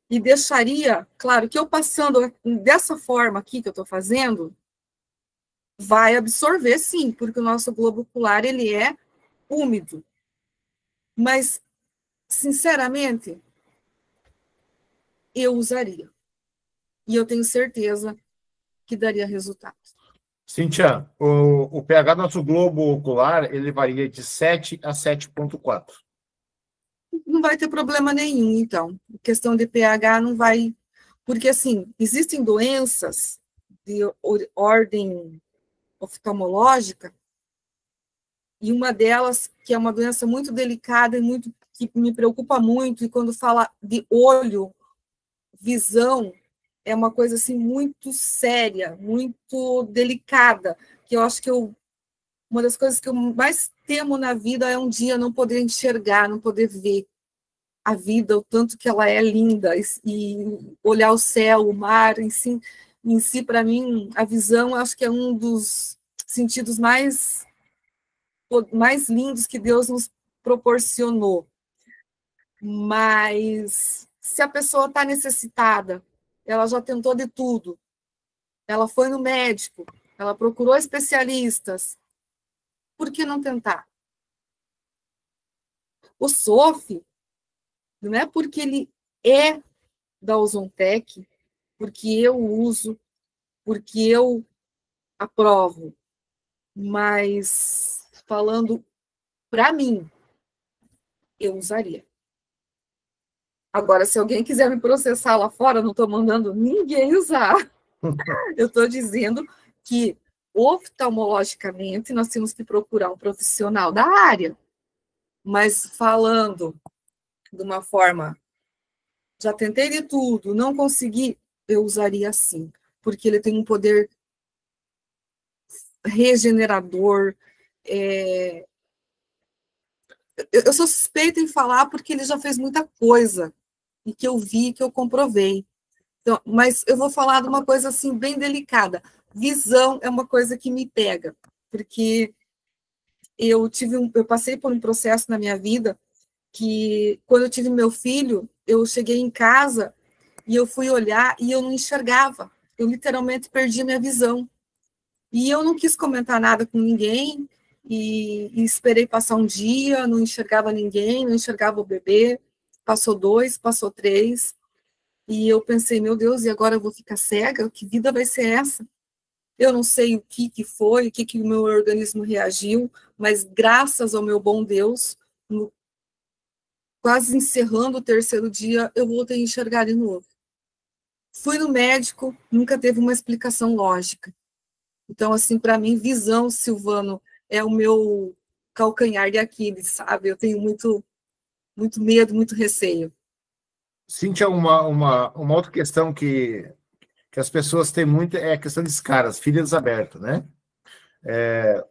e deixaria, claro, que eu passando dessa forma aqui que eu estou fazendo, vai absorver sim, porque o nosso globo ocular, ele é úmido. Mas, sinceramente, eu usaria. E eu tenho certeza que daria resultado. Cíntia, o pH do nosso globo ocular, ele varia de 7 a 7,4. Não vai ter problema nenhum, então. A questão de pH não vai... Porque, assim, existem doenças de ordem oftalmológica, e uma delas, que é uma doença muito delicada e muito, que me preocupa muito, e quando fala de olho, visão, é uma coisa assim muito séria, muito delicada, que eu acho que uma das coisas que eu mais temo na vida é um dia não poder enxergar, não poder ver a vida, o tanto que ela é linda, e olhar o céu, o mar, em si para mim, a visão, acho que é um dos sentidos mais lindos que Deus nos proporcionou. Mas se a pessoa está necessitada, ela já tentou de tudo, ela foi no médico, ela procurou especialistas, por que não tentar? O SOF, não é porque ele é da Ozontec, porque eu uso, porque eu aprovo, mas falando para mim, eu usaria. Agora, se alguém quiser me processar lá fora, não estou mandando ninguém usar. Eu estou dizendo que, oftalmologicamente, nós temos que procurar um profissional da área. Mas falando de uma forma, já tentei de tudo, não consegui, eu usaria sim, porque ele tem um poder regenerador. Eu sou suspeita em falar porque ele já fez muita coisa, e que eu vi, que eu comprovei. Então, mas eu vou falar de uma coisa assim bem delicada. Visão é uma coisa que me pega, porque eu passei por um processo na minha vida que, quando eu tive meu filho, eu cheguei em casa e eu fui olhar e eu não enxergava. Eu literalmente perdi minha visão. E eu não quis comentar nada com ninguém, e esperei passar um dia, não enxergava ninguém, não enxergava o bebê, passou 2, passou 3, e eu pensei, meu Deus, e agora eu vou ficar cega? Que vida vai ser essa? Eu não sei o que foi, o que o meu organismo reagiu, mas graças ao meu bom Deus, quase encerrando o 3º dia, eu voltei a enxergar de novo. Fui no médico, nunca teve uma explicação lógica. Então, assim, para mim, visão, Silvano, é o meu calcanhar de Aquiles, sabe? Eu tenho muito medo, muito receio. Cíntia, uma outra questão que as pessoas têm muito é a questão de escaras, feridas abertas, né?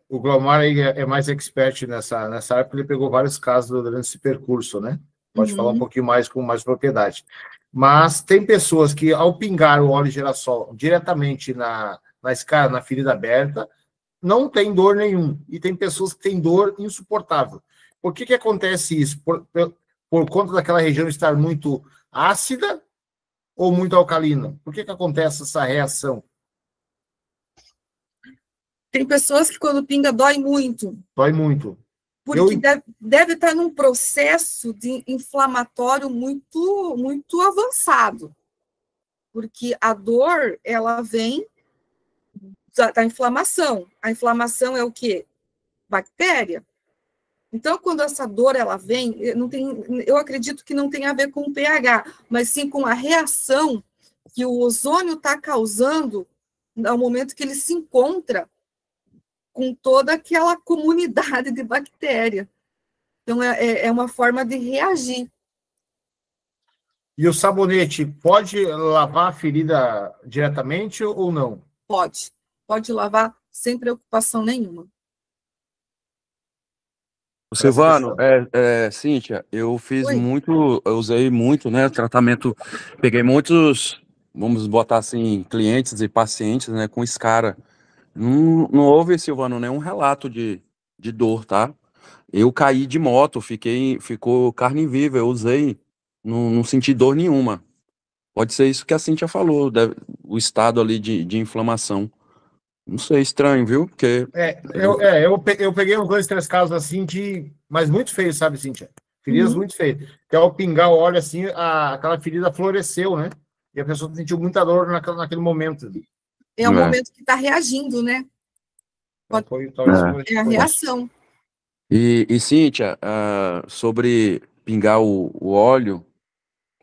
O Glaumar aí é mais expert nessa área, porque ele pegou vários casos durante esse percurso, né? Pode falar um pouquinho mais com mais propriedade. Mas tem pessoas que, ao pingar o óleo girassol diretamente na escara, na ferida aberta, não tem dor nenhum. E tem pessoas que têm dor insuportável. Por que acontece isso? Por conta daquela região estar muito ácida ou muito alcalina? Por que acontece essa reação? Tem pessoas que quando pinga dói muito. Dói muito. Porque deve estar num processo de inflamatório muito avançado. Porque a dor, ela vem da inflamação. A inflamação é o quê? Bactéria. Então, quando essa dor ela vem, eu acredito que não tem a ver com o pH, mas sim com a reação que o ozônio está causando no momento que ele se encontra com toda aquela comunidade de bactéria. Então, é uma forma de reagir. E o sabonete pode lavar a ferida diretamente ou não? Pode. Pode lavar sem preocupação nenhuma. Silvano, Cíntia, eu fiz muito, eu usei muito, né, tratamento, peguei muitos, vamos botar assim, clientes e pacientes, né, com escara. Não houve, Silvano, nenhum relato de dor, tá? Eu caí de moto, ficou carne viva, eu usei, não senti dor nenhuma. Pode ser isso que a Cíntia falou, o estado ali de inflamação. Não sei, estranho, viu? Porque eu peguei uns 2, 3 casos assim, mas muito feios, sabe, Cíntia? Feridas muito feias. Que ao pingar o óleo assim, aquela ferida floresceu, né? E a pessoa sentiu muita dor naquele momento. É o momento que está reagindo, né? É a reação. E Cíntia, sobre pingar o óleo,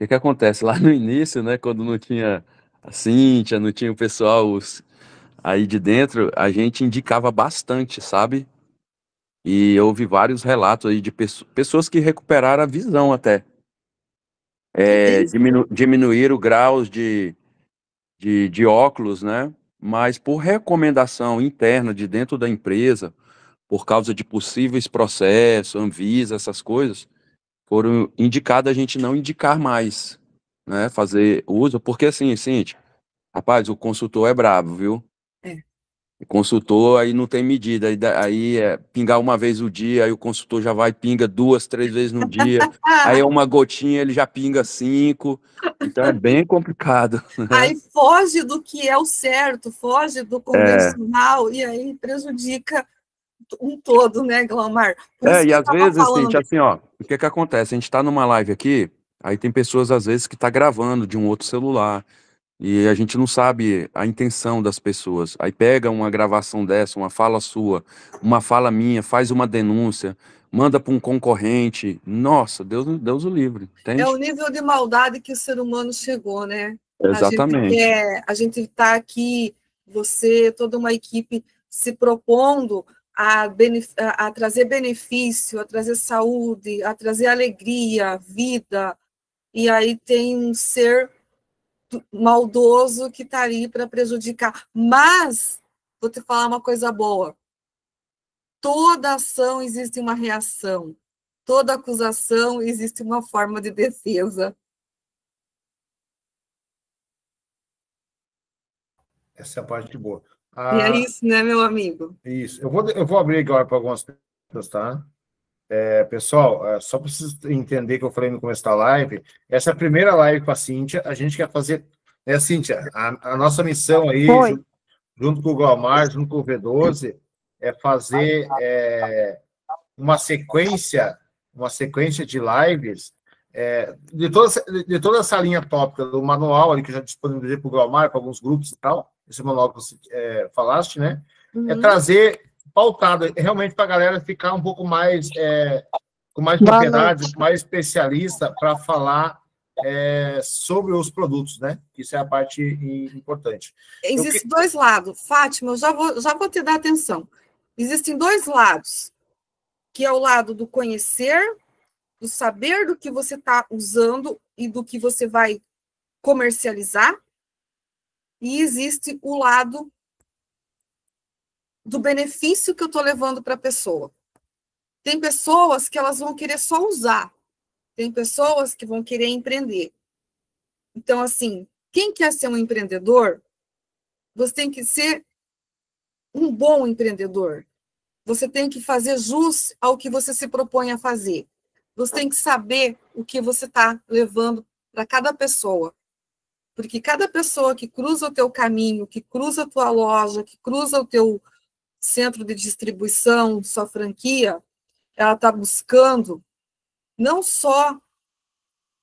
o que acontece? Lá no início, né, quando não tinha a Cíntia, não tinha o pessoal aí de dentro, a gente indicava bastante, sabe? E houve vários relatos aí de pessoas que recuperaram a visão até. Diminuir o graus de óculos, né? Mas por recomendação interna de dentro da empresa, por causa de possíveis processos, Anvisa, essas coisas, foram indicadas a gente não indicar mais, né? Fazer uso, porque assim, Cíntia, rapaz, o consultor é brabo, viu? O consultor aí não tem medida, aí pingar uma vez o dia, aí o consultor já vai pinga 2, 3 vezes no dia, aí é uma gotinha, ele já pinga 5, então é bem complicado. Né? Aí foge do que é o certo, foge do convencional, e aí prejudica um todo, né, Glaumar? E às vezes, Cíntia, assim, ó, o que acontece? A gente tá numa live aqui, aí tem pessoas, às vezes, que tá gravando de um outro celular, e a gente não sabe a intenção das pessoas. Aí pega uma gravação dessa, uma fala sua, uma fala minha, faz uma denúncia, manda para um concorrente. Nossa, Deus o livre. Entende? É o nível de maldade que o ser humano chegou, né? Exatamente. A gente está aqui, você, toda uma equipe, se propondo a trazer benefício, a trazer saúde, a trazer alegria, vida, e aí tem um ser maldoso que está ali para prejudicar. Mas, vou te falar uma coisa boa, toda ação existe uma reação, toda acusação existe uma forma de defesa. Essa é a parte boa. E é isso, né, meu amigo? Isso. Eu vou abrir agora para algumas pessoas, tá? Pessoal, só para vocês entenderem que eu falei no começo da live, essa é a primeira live com a Cíntia, a gente quer fazer, Cíntia, a nossa missão aí, junto com o Glomar, junto com o V12, é fazer uma sequência de lives de toda essa linha tópica do manual ali que eu já disponibilizei para o Glomar, para alguns grupos e tal, esse manual que você falaste, né? É trazer pautado realmente para a galera ficar um pouco mais com mais propriedade, mais especialista para falar sobre os produtos, né? Isso é a parte importante. Existem dois lados. Fátima, eu já vou te dar atenção. Existem dois lados, que é o lado do conhecer, do saber do que você está usando e do que você vai comercializar, e existe o lado do benefício que eu estou levando para a pessoa. Tem pessoas que elas vão querer só usar, tem pessoas que vão querer empreender. Então, assim, quem quer ser um empreendedor, você tem que ser um bom empreendedor. Você tem que fazer jus ao que você se propõe a fazer. Você tem que saber o que você está levando para cada pessoa. Porque cada pessoa que cruza o teu caminho, que cruza a tua loja, que cruza o teu centro de distribuição, sua franquia, ela está buscando não só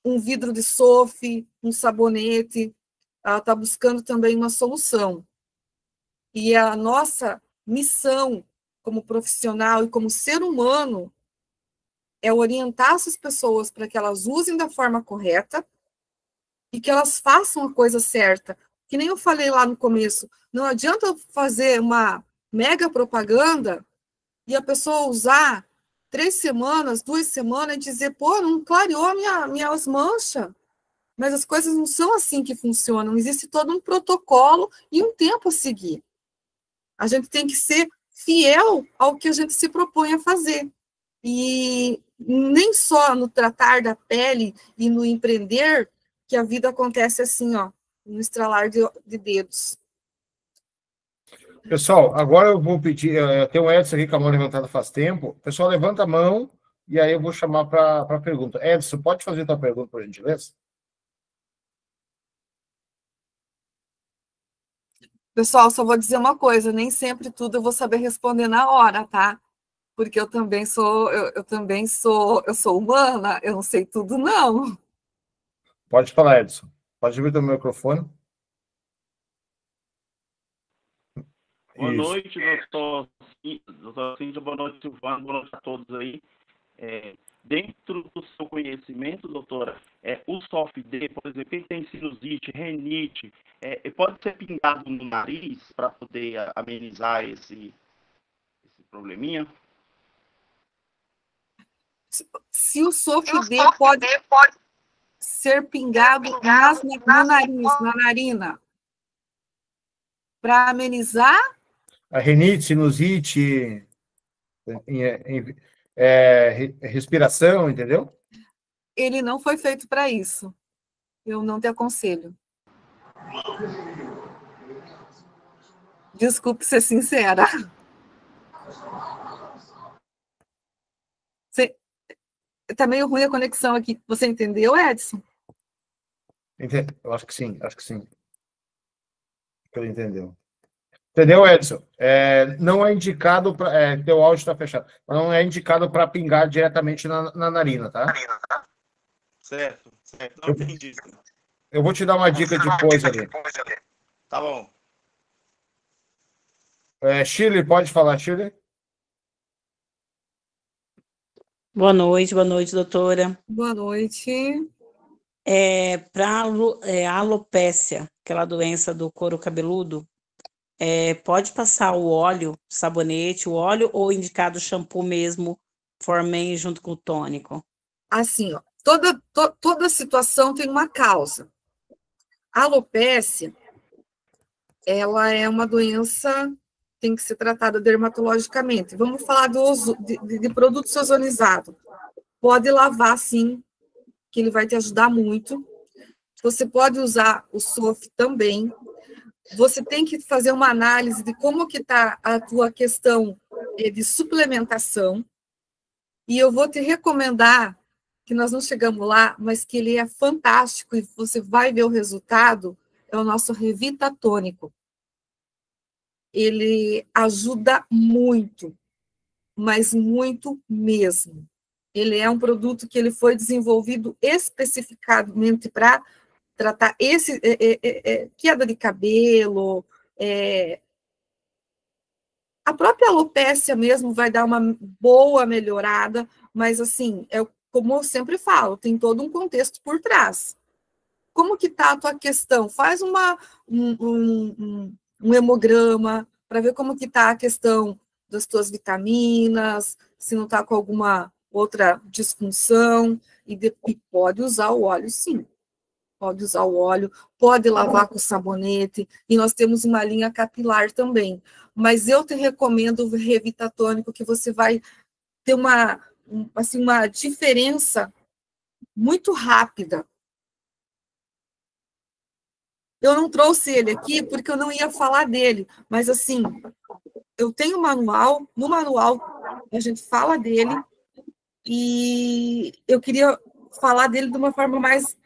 um vidro de soft, um sabonete, ela está buscando também uma solução. E a nossa missão como profissional e como ser humano é orientar essas pessoas para que elas usem da forma correta e que elas façam a coisa certa. Que nem eu falei lá no começo, não adianta eu fazer uma mega propaganda e a pessoa usar 3 semanas, 2 semanas e dizer, pô, não clareou minhas manchas. Mas as coisas não são assim que funcionam. Existe todo um protocolo e um tempo a seguir. A gente tem que ser fiel ao que a gente se propõe a fazer. E nem só no tratar da pele e no empreender que a vida acontece assim, ó, no estralar de dedos. Pessoal, agora eu vou pedir, tem o Edson aqui com a mão levantada faz tempo. Pessoal, levanta a mão e aí eu vou chamar para a pergunta. Edson, pode fazer a tua pergunta, por gentileza? Pessoal, só vou dizer uma coisa, nem sempre tudo eu vou saber responder na hora, tá? Porque eu também sou humana, eu não sei tudo, não. Pode falar, Edson. Pode abrir o microfone. Boa noite, doutor Cíntia, boa noite, Silvano, boa noite a todos aí. Dentro do seu conhecimento, doutora, o SOFD, por exemplo, ele tem sinusite, renite, pode ser pingado no nariz para poder amenizar esse probleminha? Se o SOFD pode ser pingado no nariz, na narina, para amenizar? A renite, sinusite, respiração, entendeu? Ele não foi feito para isso. Eu não te aconselho. Desculpe ser sincera. Está meio ruim a conexão aqui. Você entendeu, Edson? Eu acho que sim. Ele entendeu. Entendeu, Edson? Não é indicado para. Teu áudio está fechado. Não é indicado para pingar diretamente na narina, tá? Certo. Não entendi. Eu vou te dar uma dica depois ali. Tá bom. Shirley, pode falar, Shirley? Boa noite, doutora. Boa noite. Para a alopécia, aquela doença do couro cabeludo, pode passar o óleo, sabonete, o óleo ou indicado o shampoo mesmo, Formen junto com o tônico? Assim, ó, toda situação tem uma causa. A alopécia, ela é uma doença, tem que ser tratada dermatologicamente. Vamos falar de produtos ozonizados. Pode lavar, sim, que ele vai te ajudar muito. Você pode usar o SOF também. Você tem que fazer uma análise de como que está a tua questão de suplementação. E eu vou te recomendar, que nós não chegamos lá, mas que ele é fantástico e você vai ver o resultado, é o nosso Revita Tônico. ele ajuda muito, mas muito mesmo. Ele é um produto que ele foi desenvolvido especificamente para tratar queda de cabelo, a própria alopécia mesmo vai dar uma boa melhorada, mas assim, como eu sempre falo, tem todo um contexto por trás. Como que está a tua questão? Faz um hemograma para ver como que está a questão das tuas vitaminas, se não está com alguma outra disfunção, e pode usar o óleo, sim. Pode usar o óleo, pode lavar com sabonete, e nós temos uma linha capilar também. Mas eu te recomendo o Revitatônico, que você vai ter uma diferença muito rápida. Eu não trouxe ele aqui porque eu não ia falar dele, mas assim, eu tenho um manual, no manual a gente fala dele, e eu queria falar dele de uma forma mais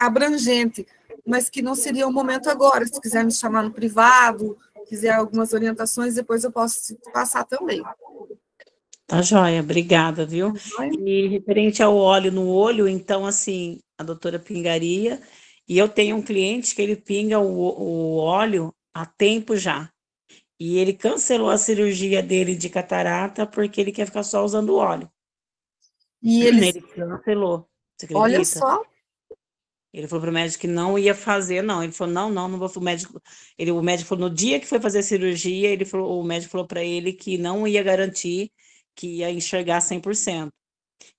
abrangente, mas que não seria o momento agora. Se quiser me chamar no privado, quiser algumas orientações, depois eu posso passar também. Tá joia, obrigada, viu? E referente ao óleo no olho, então, assim, a doutora pingaria, e eu tenho um cliente que ele pinga o óleo há tempo já, e ele cancelou a cirurgia dele de catarata porque ele quer ficar só usando o óleo. E ele cancelou, você acredita? Olha só. Ele falou para o médico que não ia fazer, não. Ele falou, não vou. O médico falou, no dia que foi fazer a cirurgia, o médico falou para ele que não ia garantir que ia enxergar 100%.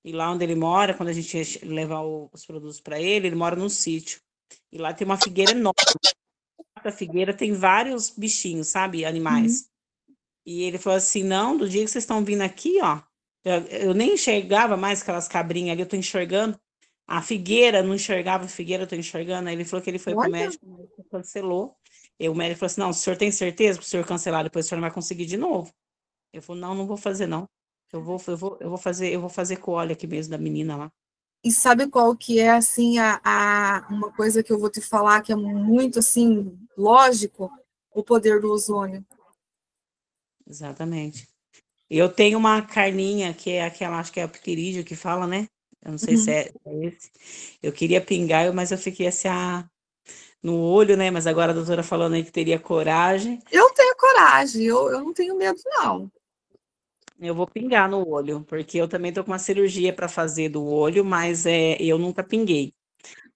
E lá onde ele mora, quando a gente ia levar os produtos para ele mora num sítio. E lá tem uma figueira enorme. A figueira tem vários bichinhos, sabe? Animais. E ele falou assim, não, do dia que vocês estão vindo aqui, ó, eu nem enxergava mais aquelas cabrinhas ali, eu tô enxergando. A figueira, não enxergava a figueira, eu tô enxergando. Aí ele falou que ele foi pro médico, o médico cancelou. E o médico falou assim, não, o senhor tem certeza que o senhor cancelar, depois o senhor não vai conseguir de novo? Eu falei, não vou fazer, não. Eu vou fazer com o óleo aqui mesmo da menina lá. E sabe qual que é, assim, uma coisa que eu vou te falar que é muito, assim, lógico? O poder do ozônio. Exatamente. Eu tenho uma carninha, que é aquela, acho que é o pterídeo que fala, né? Eu não sei se é esse. Eu queria pingar, mas eu fiquei assim, no olho, né? Mas agora a doutora falando aí que teria coragem. Eu tenho coragem, eu não tenho medo, não. Eu vou pingar no olho, porque eu também tô com uma cirurgia para fazer do olho, mas eu nunca pinguei.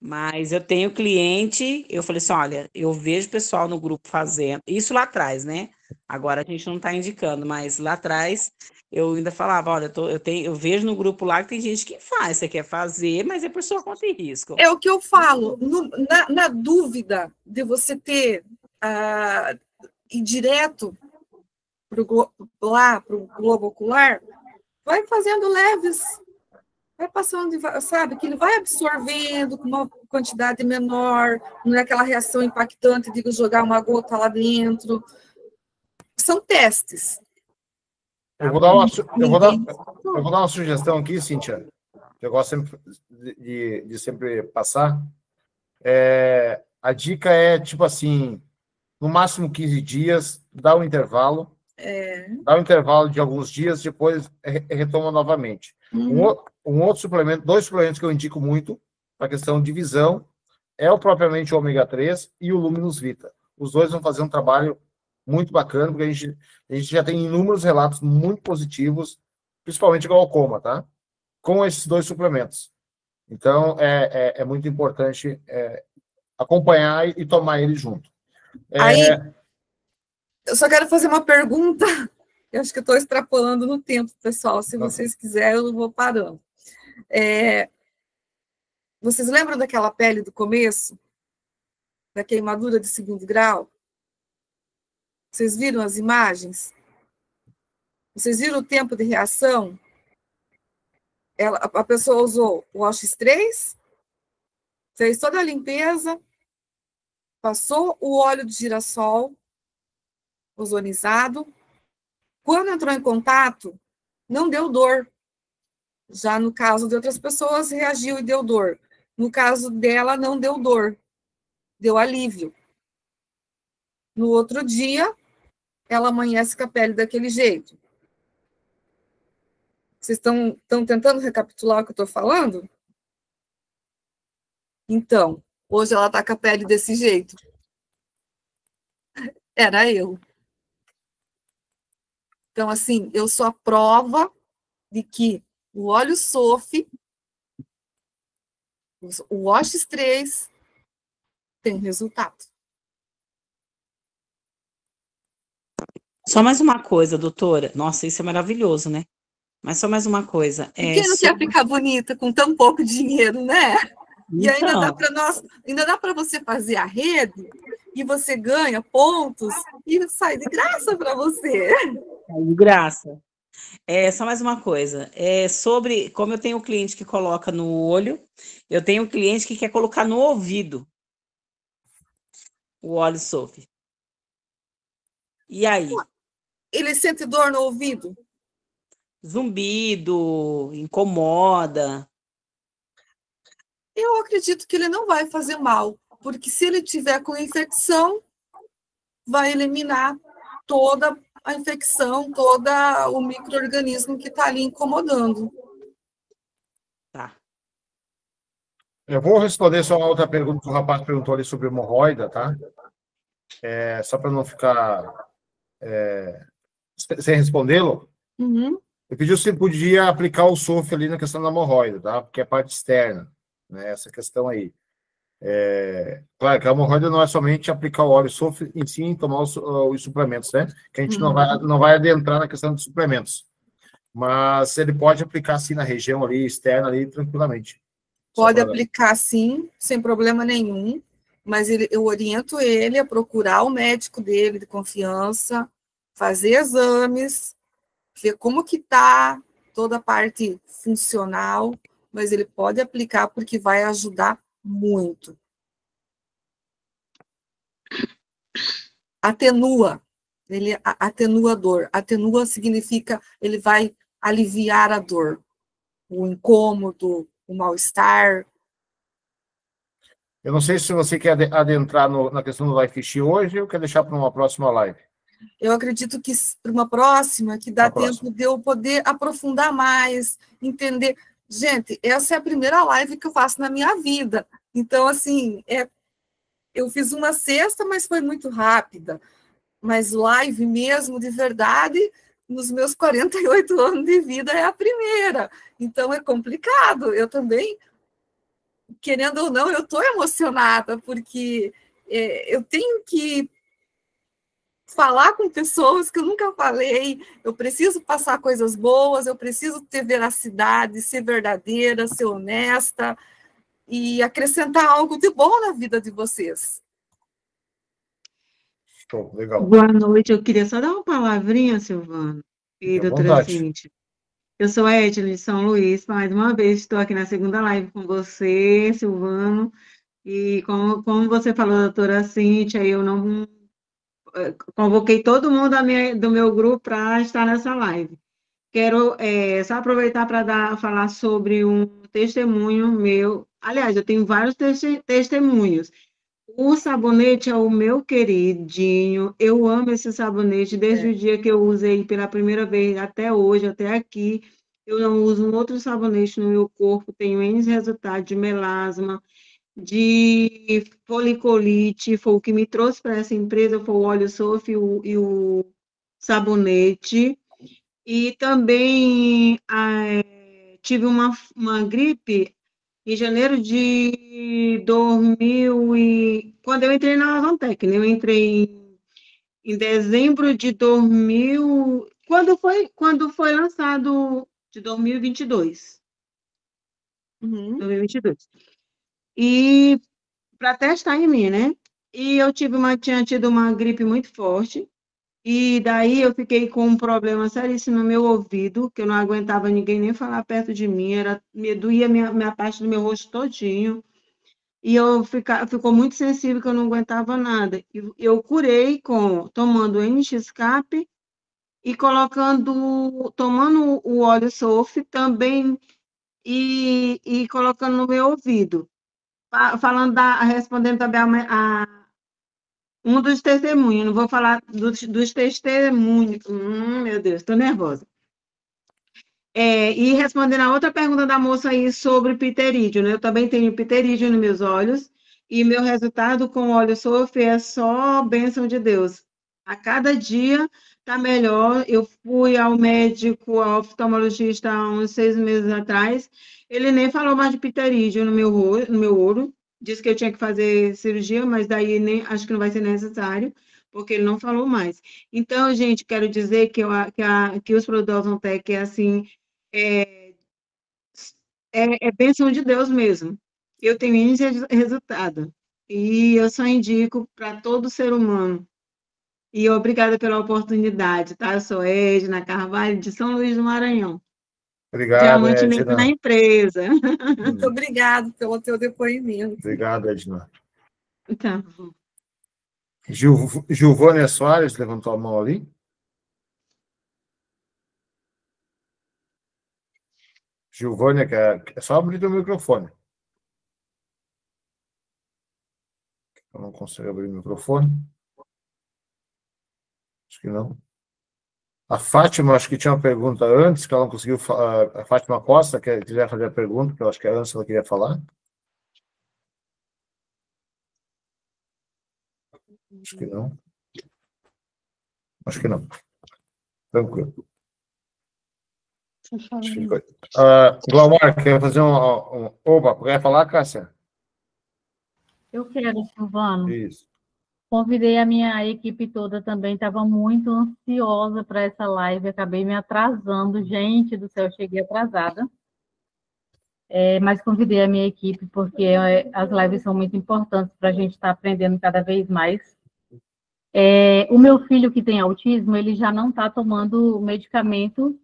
Mas eu tenho cliente, eu falei assim, olha, eu vejo pessoal no grupo fazendo, isso lá atrás, né? Agora a gente não está indicando, mas lá atrás eu ainda falava, olha, eu vejo no grupo lá que tem gente que faz, você quer fazer, mas é por sua conta e risco. É o que eu falo, na dúvida de você ter ir direto para o globo ocular, vai fazendo leves, vai passando, sabe, que ele vai absorvendo com uma quantidade menor, não é aquela reação impactante de jogar uma gota lá dentro. São testes. Eu vou dar uma sugestão aqui, Cíntia, que eu gosto sempre de sempre passar. A dica é, tipo assim, no máximo 15 dias, dá um intervalo. Dá um intervalo de alguns dias, depois retoma novamente. Um outro suplemento, 2 suplementos que eu indico muito para a questão de visão, é propriamente o ômega 3 e o Luminous Vita. Os dois vão fazer um trabalho muito bacana, porque a gente já tem inúmeros relatos muito positivos, principalmente glaucoma, tá? Com esses 2 suplementos. Então, é muito importante acompanhar e tomar eles junto. Aí, eu só quero fazer uma pergunta. Eu acho que eu estou extrapolando no tempo, pessoal. Se vocês quiserem, eu vou parando. Vocês lembram daquela pele do começo? Da queimadura de 2º grau? Vocês viram as imagens? Vocês viram o tempo de reação? A pessoa usou o OX3, fez toda a limpeza, passou o óleo de girassol ozonizado. Quando entrou em contato, não deu dor. Já no caso de outras pessoas, reagiu e deu dor. No caso dela, não deu dor. Deu alívio. No outro dia, ela amanhece com a pele daquele jeito. Vocês estão tentando recapitular o que eu estou falando? Então, hoje ela está com a pele desse jeito. Era eu. Então, assim, eu sou a prova de que o óleo Sof, o Washes 3, tem resultado. Só mais uma coisa, doutora. Nossa, isso é maravilhoso, né? Mas só mais uma coisa. E quem não quer ficar bonita com tão pouco dinheiro, né? Então, e ainda dá para você fazer a rede e você ganha pontos e sai de graça para você. De graça. Só mais uma coisa. Sobre como eu tenho um cliente que coloca no olho, eu tenho um cliente que quer colocar no ouvido o óleo Sof. E aí? Ele sente dor no ouvido? Zumbido, incomoda. Eu acredito que ele não vai fazer mal, porque se ele tiver com infecção, vai eliminar toda a infecção, todo o micro-organismo que está ali incomodando. Tá. Eu vou responder só uma outra pergunta que o rapaz perguntou ali sobre hemorroida, tá? Só para não ficar sem respondê-lo. Uhum. Eu pedi se podia aplicar o Sof ali na questão da hemorroida, tá? Porque é a parte externa, né? Essa questão aí. Claro que a hemorroida não é somente aplicar o óleo Sof em si e tomar os suplementos, né? Que a gente não vai adentrar na questão dos suplementos. Mas ele pode aplicar, sim, na região ali, externa ali, tranquilamente. Pode aplicar, sim, sem problema nenhum, mas eu oriento ele a procurar o médico dele de confiança, fazer exames, ver como que está toda a parte funcional, mas ele pode aplicar porque vai ajudar muito. Atenua, ele atenua a dor. Atenua significa ele vai aliviar a dor, o incômodo, o mal-estar. Eu não sei se você quer adentrar na questão do Life Fish hoje ou quer deixar para uma próxima live. Eu acredito que para uma próxima, que dá tempo de eu poder aprofundar mais, entender. Gente, essa é a primeira live que eu faço na minha vida. Então, assim, eu fiz uma sexta, mas foi muito rápida. Mas live mesmo, de verdade, nos meus 48 anos de vida, é a primeira. Então, é complicado. Eu também, querendo ou não, eu estou emocionada, porque eu tenho que falar com pessoas que eu nunca falei, eu preciso passar coisas boas, eu preciso ter veracidade, ser verdadeira, ser honesta e acrescentar algo de bom na vida de vocês. Show, legal. Boa noite, eu queria só dar uma palavrinha, Silvano e doutora Cíntia. Eu sou a Edna de São Luís, mais uma vez estou aqui na segunda live com você, Silvano, e como você falou, doutora Cíntia, eu não convoquei todo mundo do meu grupo para estar nessa live. Quero só aproveitar para falar sobre um testemunho meu. Aliás, eu tenho vários testemunhos. O sabonete é o meu queridinho. Eu amo esse sabonete desde o dia que eu usei pela primeira vez até hoje, até aqui. Eu não uso um outro sabonete no meu corpo. Tenho N resultados de melasma, de foliculite. Foi o que me trouxe para essa empresa, foi o óleo Sof e o sabonete. E também tive uma gripe em janeiro de 2000 quando eu entrei na Avantec, né? Eu entrei em dezembro de 2000, quando foi lançado de 2022. 2022. E para testar em mim, né? E eu tinha tido uma gripe muito forte. E daí eu fiquei com um problema seríssimo no meu ouvido, que eu não aguentava ninguém nem falar perto de mim, me doía minha parte do meu rosto todinho, e ficou muito sensível que eu não aguentava nada. Eu curei tomando NX-Cap e tomando o óleo Sof também e colocando no meu ouvido. Respondendo também Um dos testemunhos, não vou falar dos testemunhos. Meu Deus, estou nervosa. E respondendo a outra pergunta da moça aí sobre pterídeo, né? Eu também tenho pterídeo nos meus olhos, e meu resultado com óleo Sof é só bênção de Deus. A cada dia está melhor. Eu fui ao médico, ao oftalmologista, há uns 6 meses atrás. Ele nem falou mais de pterídeo no meu olho. Disse que eu tinha que fazer cirurgia, mas daí nem, acho que não vai ser necessário, porque ele não falou mais. Então, gente, quero dizer que os produtos Ozontec é assim, é, é bênção de Deus mesmo. Eu tenho índice de resultado. E eu só indico para todo ser humano. E obrigada pela oportunidade, tá? Eu sou Edna Carvalho, de São Luís do Maranhão. Obrigado, Diamante negro na Edna. empresa. Muito obrigado pelo teu depoimento. Obrigado, Edna. Tá. Gilvânia Soares levantou a mão ali. Gilvânia, é só abrir o microfone. Eu não consigo abrir o microfone. Acho que não. A Fátima, acho que tinha uma pergunta antes, que ela não conseguiu falar. A Fátima Costa, que quiser fazer a pergunta, que eu acho que antes ela queria falar. Acho que não. Acho que não. Tranquilo. Glaumar, quer fazer Opa, quer falar, Cássia? Eu quero, Silvano. Isso. Convidei a minha equipe toda também, estava muito ansiosa para essa live, acabei me atrasando. Gente do céu, cheguei atrasada. Mas convidei a minha equipe porque as lives são muito importantes para a gente estar aprendendo cada vez mais. O meu filho que tem autismo, ele já não está tomando medicamento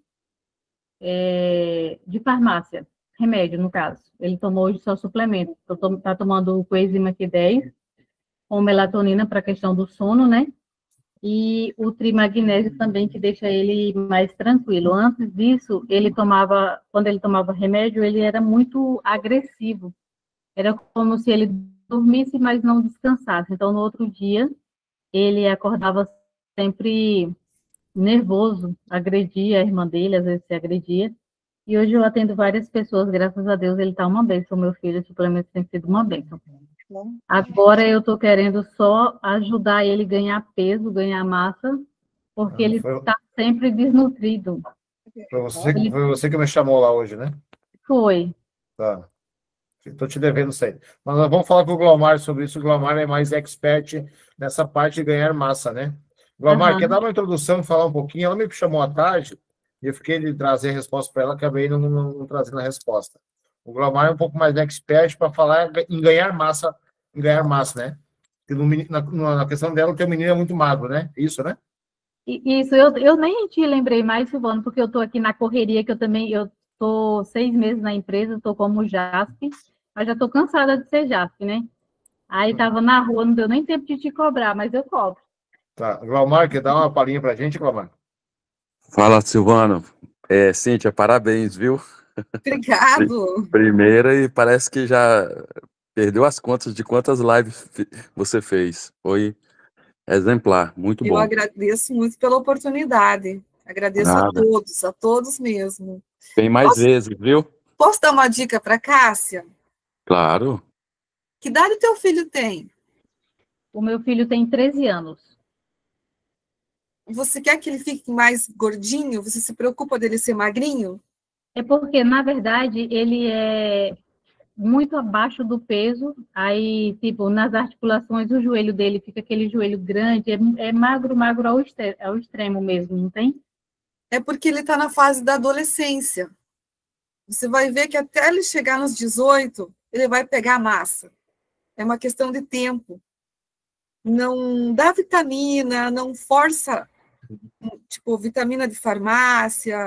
de farmácia, remédio no caso. Ele tomou hoje só suplemento. Está tomando o Coenzima Q10 com melatonina para a questão do sono, né? E o trimagnésio também, que deixa ele mais tranquilo. Antes disso, quando ele tomava remédio, ele era muito agressivo. Era como se ele dormisse, mas não descansasse. Então, no outro dia, ele acordava sempre nervoso, agredia a irmã dele, às vezes se agredia. E hoje eu atendo várias pessoas, graças a Deus, ele está uma bênção, meu filho, o suplemento tem sido uma bênção. Agora eu estou querendo só ajudar ele a ganhar peso, ganhar massa, porque ele está sempre desnutrido. Foi você que me chamou lá hoje, né? Foi. Tá. Estou te devendo isso aí. Mas nós vamos falar com o Glaumar sobre isso. O Glaumar é mais expert nessa parte de ganhar massa, né? Glaumar, quer dar uma introdução, falar um pouquinho? Ela me chamou à tarde e eu fiquei de trazer a resposta para ela, acabei não trazendo a resposta. O Glaumar é um pouco mais expert para falar em ganhar massa, né? Porque na questão dela, o teu menino é muito magro, né? Isso, né? Isso, eu nem te lembrei mais, Silvano, porque eu estou aqui na correria, que eu estou 6 meses na empresa, estou como JASP, mas já estou cansada de ser JASP, né? Aí estava na rua, não deu nem tempo de te cobrar, mas eu cobro. Tá. Glaumar, quer dar uma palhinha para a gente, Glaumar? Fala, Silvano. Cíntia, parabéns, viu? Obrigado. Primeira, e parece que já perdeu as contas de quantas lives você fez. Foi exemplar, muito bom. Eu agradeço muito pela oportunidade. Agradeço a todos mesmo. Tem mais vezes, viu? Posso dar uma dica para Cássia? Claro. Que idade teu filho tem? O meu filho tem 13 anos. Você quer que ele fique mais gordinho? Você se preocupa dele ser magrinho? É porque, na verdade, ele é muito abaixo do peso, aí, tipo, nas articulações, o joelho dele fica aquele joelho grande, é magro ao extremo mesmo, não tem? É porque ele está na fase da adolescência. Você vai ver que até ele chegar nos 18, ele vai pegar massa. É uma questão de tempo. Não dá vitamina, não força, tipo, vitamina de farmácia,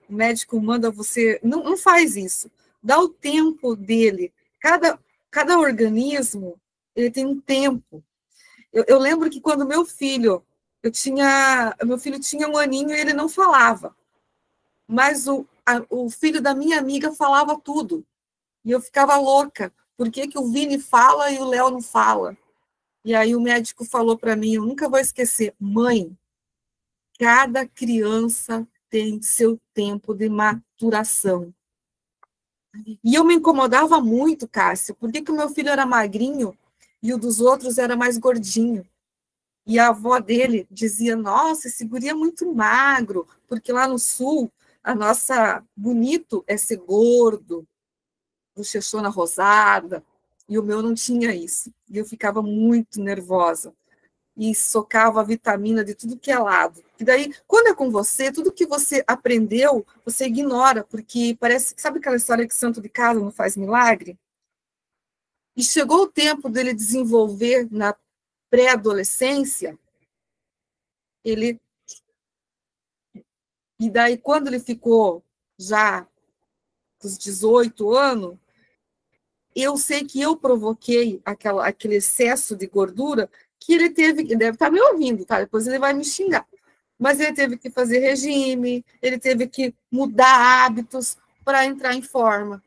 o médico manda você... Não faz isso. Dá o tempo dele. Cada organismo, ele tem um tempo. Eu lembro que quando meu filho tinha 1 aninho e ele não falava. Mas o filho da minha amiga falava tudo. E eu ficava louca. Por que o Vini fala e o Léo não fala? E aí o médico falou para mim, eu nunca vou esquecer, mãe, cada criança tem seu tempo de maturação. E eu me incomodava muito, Cássia, por que o meu filho era magrinho e o dos outros era mais gordinho? E a avó dele dizia, nossa, esse guri é muito magro, porque lá no sul, a nossa bonito é ser gordo, bochechona rosada, e o meu não tinha isso. E eu ficava muito nervosa. E socava a vitamina de tudo que é lado. E daí, quando é com você, tudo que você aprendeu, você ignora, porque parece, sabe aquela história que santo de casa não faz milagre? E chegou o tempo dele desenvolver na pré-adolescência, ele... E daí, quando ele ficou já com os 18 anos, eu sei que eu provoquei aquele excesso de gordura que ele teve, deve estar me ouvindo, tá? Depois ele vai me xingar. Mas ele teve que fazer regime, ele teve que mudar hábitos para entrar em forma.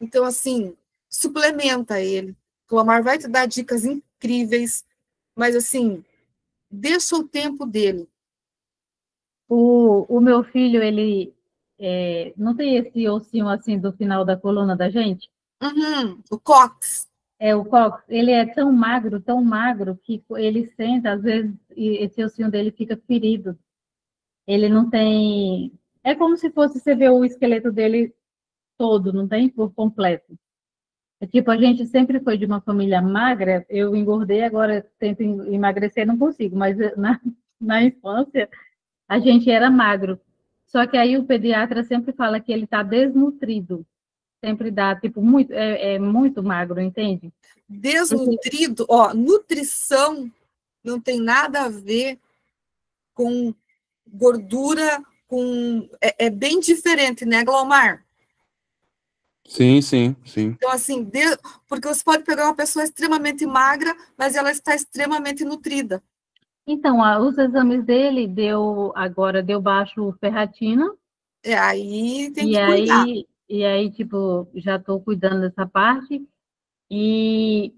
Então, assim, suplementa ele. O Clomar vai te dar dicas incríveis, mas, assim, deixa o tempo dele. O meu filho, ele não tem esse ossinho assim do final da coluna da gente? Uhum, o cox. O cóccix, ele é tão magro, que ele senta, às vezes, e esse ossinho dele fica ferido. Ele não tem... É como se fosse você ver o esqueleto dele todo, não tem? Por completo. É tipo, a gente sempre foi de uma família magra, eu engordei, agora tento emagrecer, não consigo, mas na infância a gente era magro. Só que aí o pediatra sempre fala que ele está desnutrido. Sempre dá, tipo, muito magro, entende? Desnutrido, ó, nutrição não tem nada a ver com gordura, é bem diferente, né, Glaumar? Sim, sim, sim. Então, assim, porque você pode pegar uma pessoa extremamente magra, mas ela está extremamente nutrida. Então, os exames dele agora deu baixo ferratina. Aí tem que cuidar. E aí, tipo, já estou cuidando dessa parte. E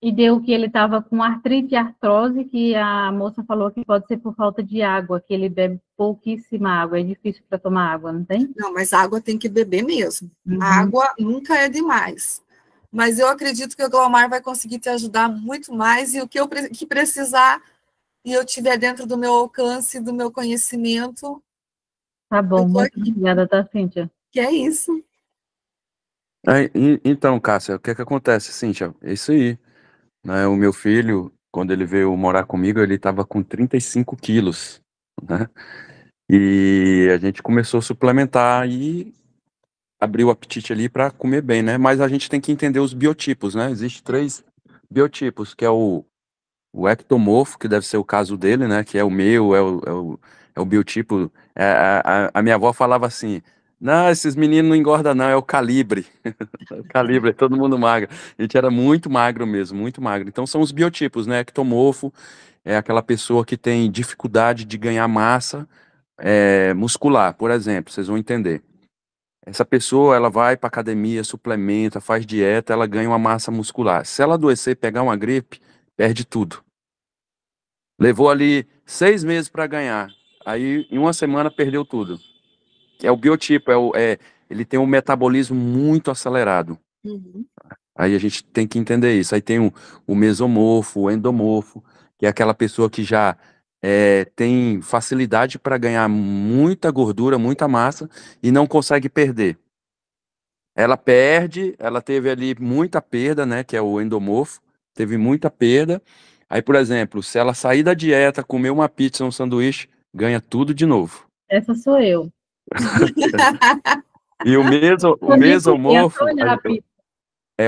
deu que ele estava com artrite e artrose, que a moça falou que pode ser por falta de água, que ele bebe pouquíssima água. É difícil para tomar água, não tem? Não, mas água tem que beber mesmo. Uhum. Água nunca é demais. Mas eu acredito que o Glaumar vai conseguir te ajudar muito mais, e o que eu que precisar e eu tiver dentro do meu alcance, do meu conhecimento. Tá bom, muito obrigada, tá, Cíntia? Que é isso. Então, Cássia, o que é que acontece, Cíntia? É isso aí, né? O meu filho, quando ele veio morar comigo, ele estava com 35 quilos, né? E a gente começou a suplementar e abriu o apetite ali para comer bem, né? Mas a gente tem que entender os biotipos, né? Existem 3 biotipos, que é o ectomorfo, que deve ser o caso dele, né? Que é o meu, é o biotipo. A minha avó falava assim: não, esses meninos não engordam, não, é o calibre. O calibre, é todo mundo magro. A gente era muito magro mesmo, muito magro. Então são os biotipos, né? Ectomorfo é aquela pessoa que tem dificuldade de ganhar massa muscular, por exemplo, vocês vão entender. Essa pessoa, ela vai para academia, suplementa, faz dieta, ela ganha uma massa muscular. Se ela adoecer e pegar uma gripe, perde tudo. Levou ali 6 meses para ganhar. Aí, em uma semana, perdeu tudo. É o biotipo, ele tem um metabolismo muito acelerado. Uhum. Aí a gente tem que entender isso. Aí tem o mesomorfo, o endomorfo, que é aquela pessoa que já tem facilidade para ganhar muita gordura, muita massa, e não consegue perder. Ela perde, ela teve ali muita perda, né, que é o endomorfo, teve muita perda. Aí, por exemplo, se ela sair da dieta, comer uma pizza, um sanduíche, ganha tudo de novo. Essa sou eu. E o mesomorfo,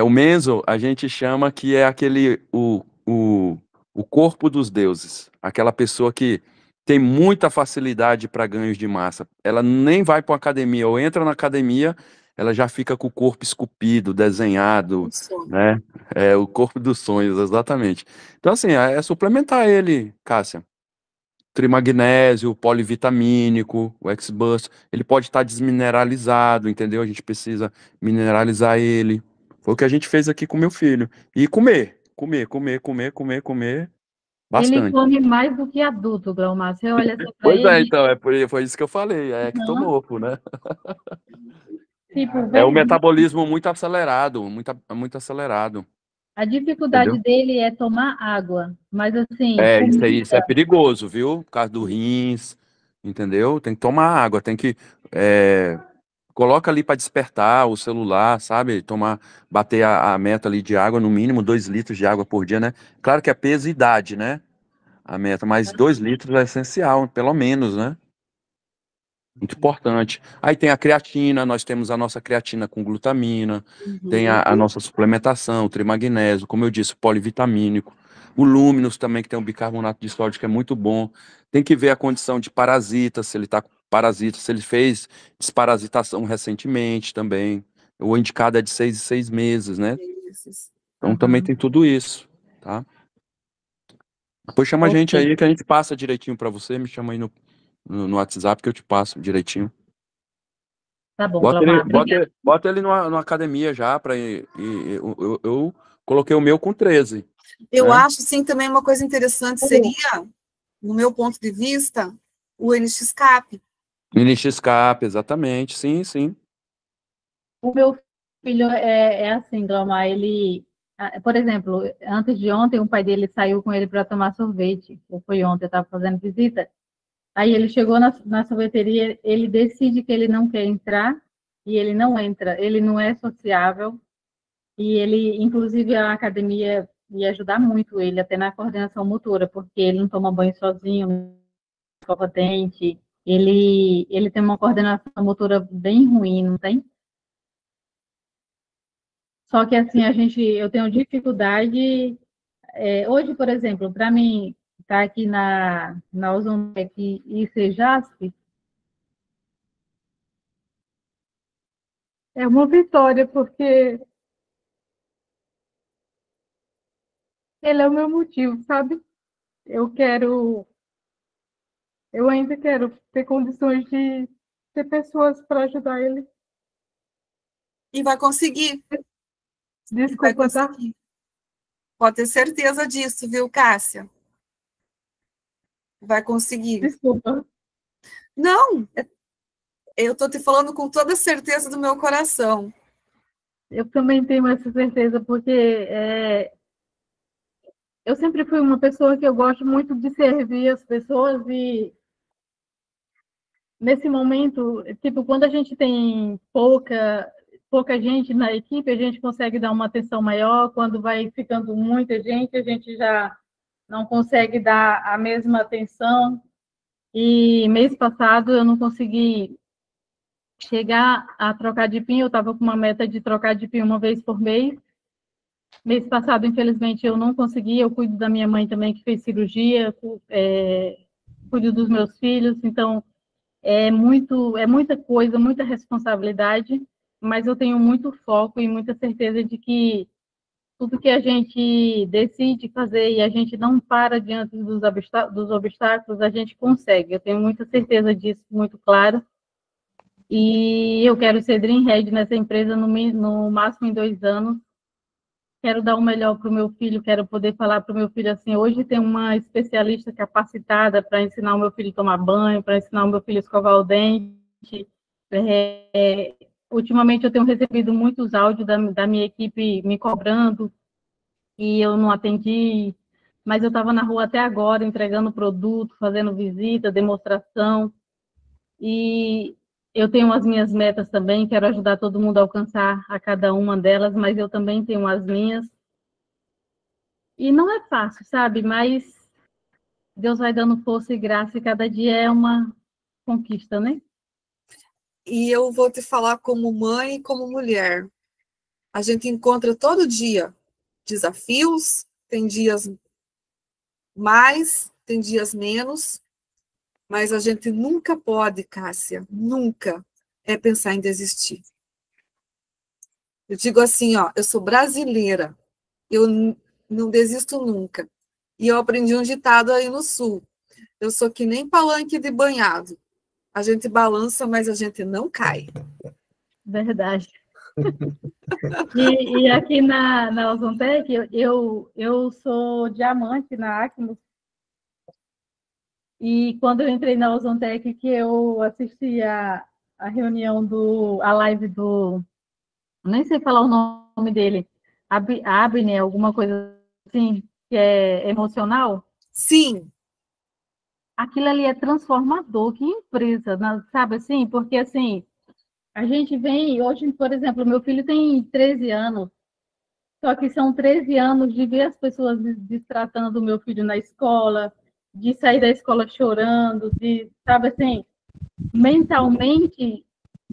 o meso, a gente chama que é o corpo dos deuses, aquela pessoa que tem muita facilidade para ganhos de massa. Ela nem vai para uma academia, ou entra na academia, ela já fica com o corpo esculpido, desenhado, né? É o corpo dos sonhos, exatamente. Então, assim, é suplementar ele, Cássia. Trimagnésio, polivitamínico, o X-Bust, ele pode estar desmineralizado, entendeu? A gente precisa mineralizar ele. Foi o que a gente fez aqui com meu filho. E comer comer Ele bastante. come mais do que adulto, Glaumar. Você olha assim para Pois é, ele, então, foi isso que eu falei, é ectomorfo, né? tipo, É um verdinho. metabolismo muito acelerado, muito acelerado, A dificuldade entendeu? dele é tomar água, mas assim, É, isso é comida, perigoso, viu? Por causa do rins, entendeu? Tem que tomar água, é, coloca ali para despertar o celular, sabe? Bater a meta ali de água, no mínimo 2 litros de água por dia, né? Claro que é peso e idade, né? A meta, mas 2 litros é essencial, pelo menos, né? Muito importante. Aí tem a creatina, nós temos a nossa creatina com glutamina, tem a nossa suplementação, o trimagnésio, como eu disse, o polivitamínico, o Luminous também, que tem o bicarbonato de sódio, que é muito bom. Tem que ver a condição de parasita, se ele está com parasita, se ele fez desparasitação recentemente também. O indicado é de 6 em 6 meses, né? Então também tem tudo isso, tá? Depois chama a gente ok, aí que a gente passa direitinho para você, me chama aí no WhatsApp que eu te passo direitinho. tá bom, Glaumar, obrigada. Bota ele numa academia já para eu coloquei o meu com 13, Eu né? acho, sim, também uma coisa interessante seria, no meu ponto de vista, o NX-CAP. Mini escape, exatamente, sim, sim. O meu filho é assim, Glaumar, por exemplo, antes de ontem, o pai dele saiu com ele para tomar sorvete, ou foi ontem, eu estava fazendo visita, aí ele chegou na sorveteria, ele decide que ele não quer entrar, e ele não entra, ele não é sociável, e ele, inclusive, a academia ia ajudar muito ele, até na coordenação motora, porque ele não toma banho sozinho, não escova dente, ele tem uma coordenação motora bem ruim, não tem? Só que assim, eu tenho dificuldade. Hoje, por exemplo, para mim estar aqui na Ozonec e Sejasp é uma vitória, porque ele é o meu motivo, sabe? Eu quero, eu ainda quero ter condições de ter pessoas para ajudar ele. E vai conseguir. Desculpa, tá? Pode ter certeza disso, viu, Cássia? Vai conseguir. Desculpa. Não, eu estou te falando com toda a certeza do meu coração. Eu também tenho essa certeza, porque eu sempre fui uma pessoa que eu gosto muito de servir as pessoas e nesse momento, tipo, quando a gente tem pouca gente na equipe, a gente consegue dar uma atenção maior. Quando vai ficando muita gente, a gente já não consegue dar a mesma atenção. E mês passado eu não consegui chegar a trocar de PIN, eu estava com uma meta de trocar de PIN uma vez por mês. Mês passado, infelizmente, eu não consegui. Eu cuido da minha mãe também, que fez cirurgia, cuido dos meus filhos, então é muita coisa, muita responsabilidade, mas eu tenho muito foco e muita certeza de que tudo que a gente decide fazer e a gente não para diante dos obstáculos, a gente consegue. Eu tenho muita certeza disso, muito claro. E eu quero ser Dream Head nessa empresa no máximo em 2 anos. Quero dar o melhor para o meu filho, quero poder falar para o meu filho assim, hoje tem uma especialista capacitada para ensinar o meu filho a tomar banho, para ensinar o meu filho a escovar o dente. Ultimamente eu tenho recebido muitos áudios da minha equipe me cobrando e eu não atendi, mas eu estava na rua até agora entregando produto, fazendo visita, demonstração, e eu tenho as minhas metas também, quero ajudar todo mundo a alcançar a cada uma delas, mas eu também tenho as minhas. E não é fácil, sabe? Mas Deus vai dando força e graça e cada dia é uma conquista, né? E eu vou te falar como mãe e como mulher. A gente encontra todo dia desafios, tem dias mais, tem dias menos, mas a gente nunca pode, Cássia, nunca pensar em desistir. Eu digo assim, ó, eu sou brasileira, eu não desisto nunca. E eu aprendi um ditado aí no Sul, eu sou que nem palanque de banhado. A gente balança, mas a gente não cai. Verdade. E aqui na Ozontec, eu sou diamante na Acnos. E quando eu entrei na Ozontec, que eu assisti a reunião a live do, nem sei falar o nome dele, Abner, alguma coisa assim, que é emocional. Sim. Aquilo ali é transformador, que empresa, sabe assim? Porque assim, a gente vem, hoje, por exemplo, meu filho tem 13 anos, só que são 13 anos de ver as pessoas destratando o meu filho na escola, de sair da escola chorando, sabe assim, mentalmente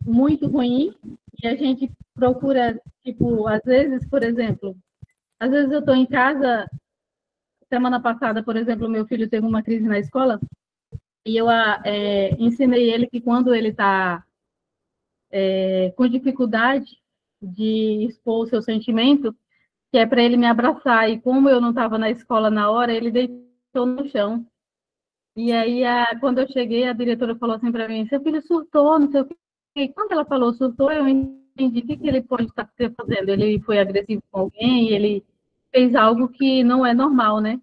muito ruim, e a gente procura, tipo, às vezes, por exemplo, às vezes eu estou em casa, semana passada, por exemplo, meu filho teve uma crise na escola, e eu ensinei ele que quando ele está com dificuldade de expor o seu sentimento, que é para ele me abraçar. E como eu não estava na escola na hora, ele deitou no chão. E aí, quando eu cheguei, a diretora falou assim para mim, seu filho surtou, não sei o quê. E quando ela falou surtou, eu entendi o que ele pode estar fazendo. Ele foi agressivo com alguém, ele fez algo que não é normal, né?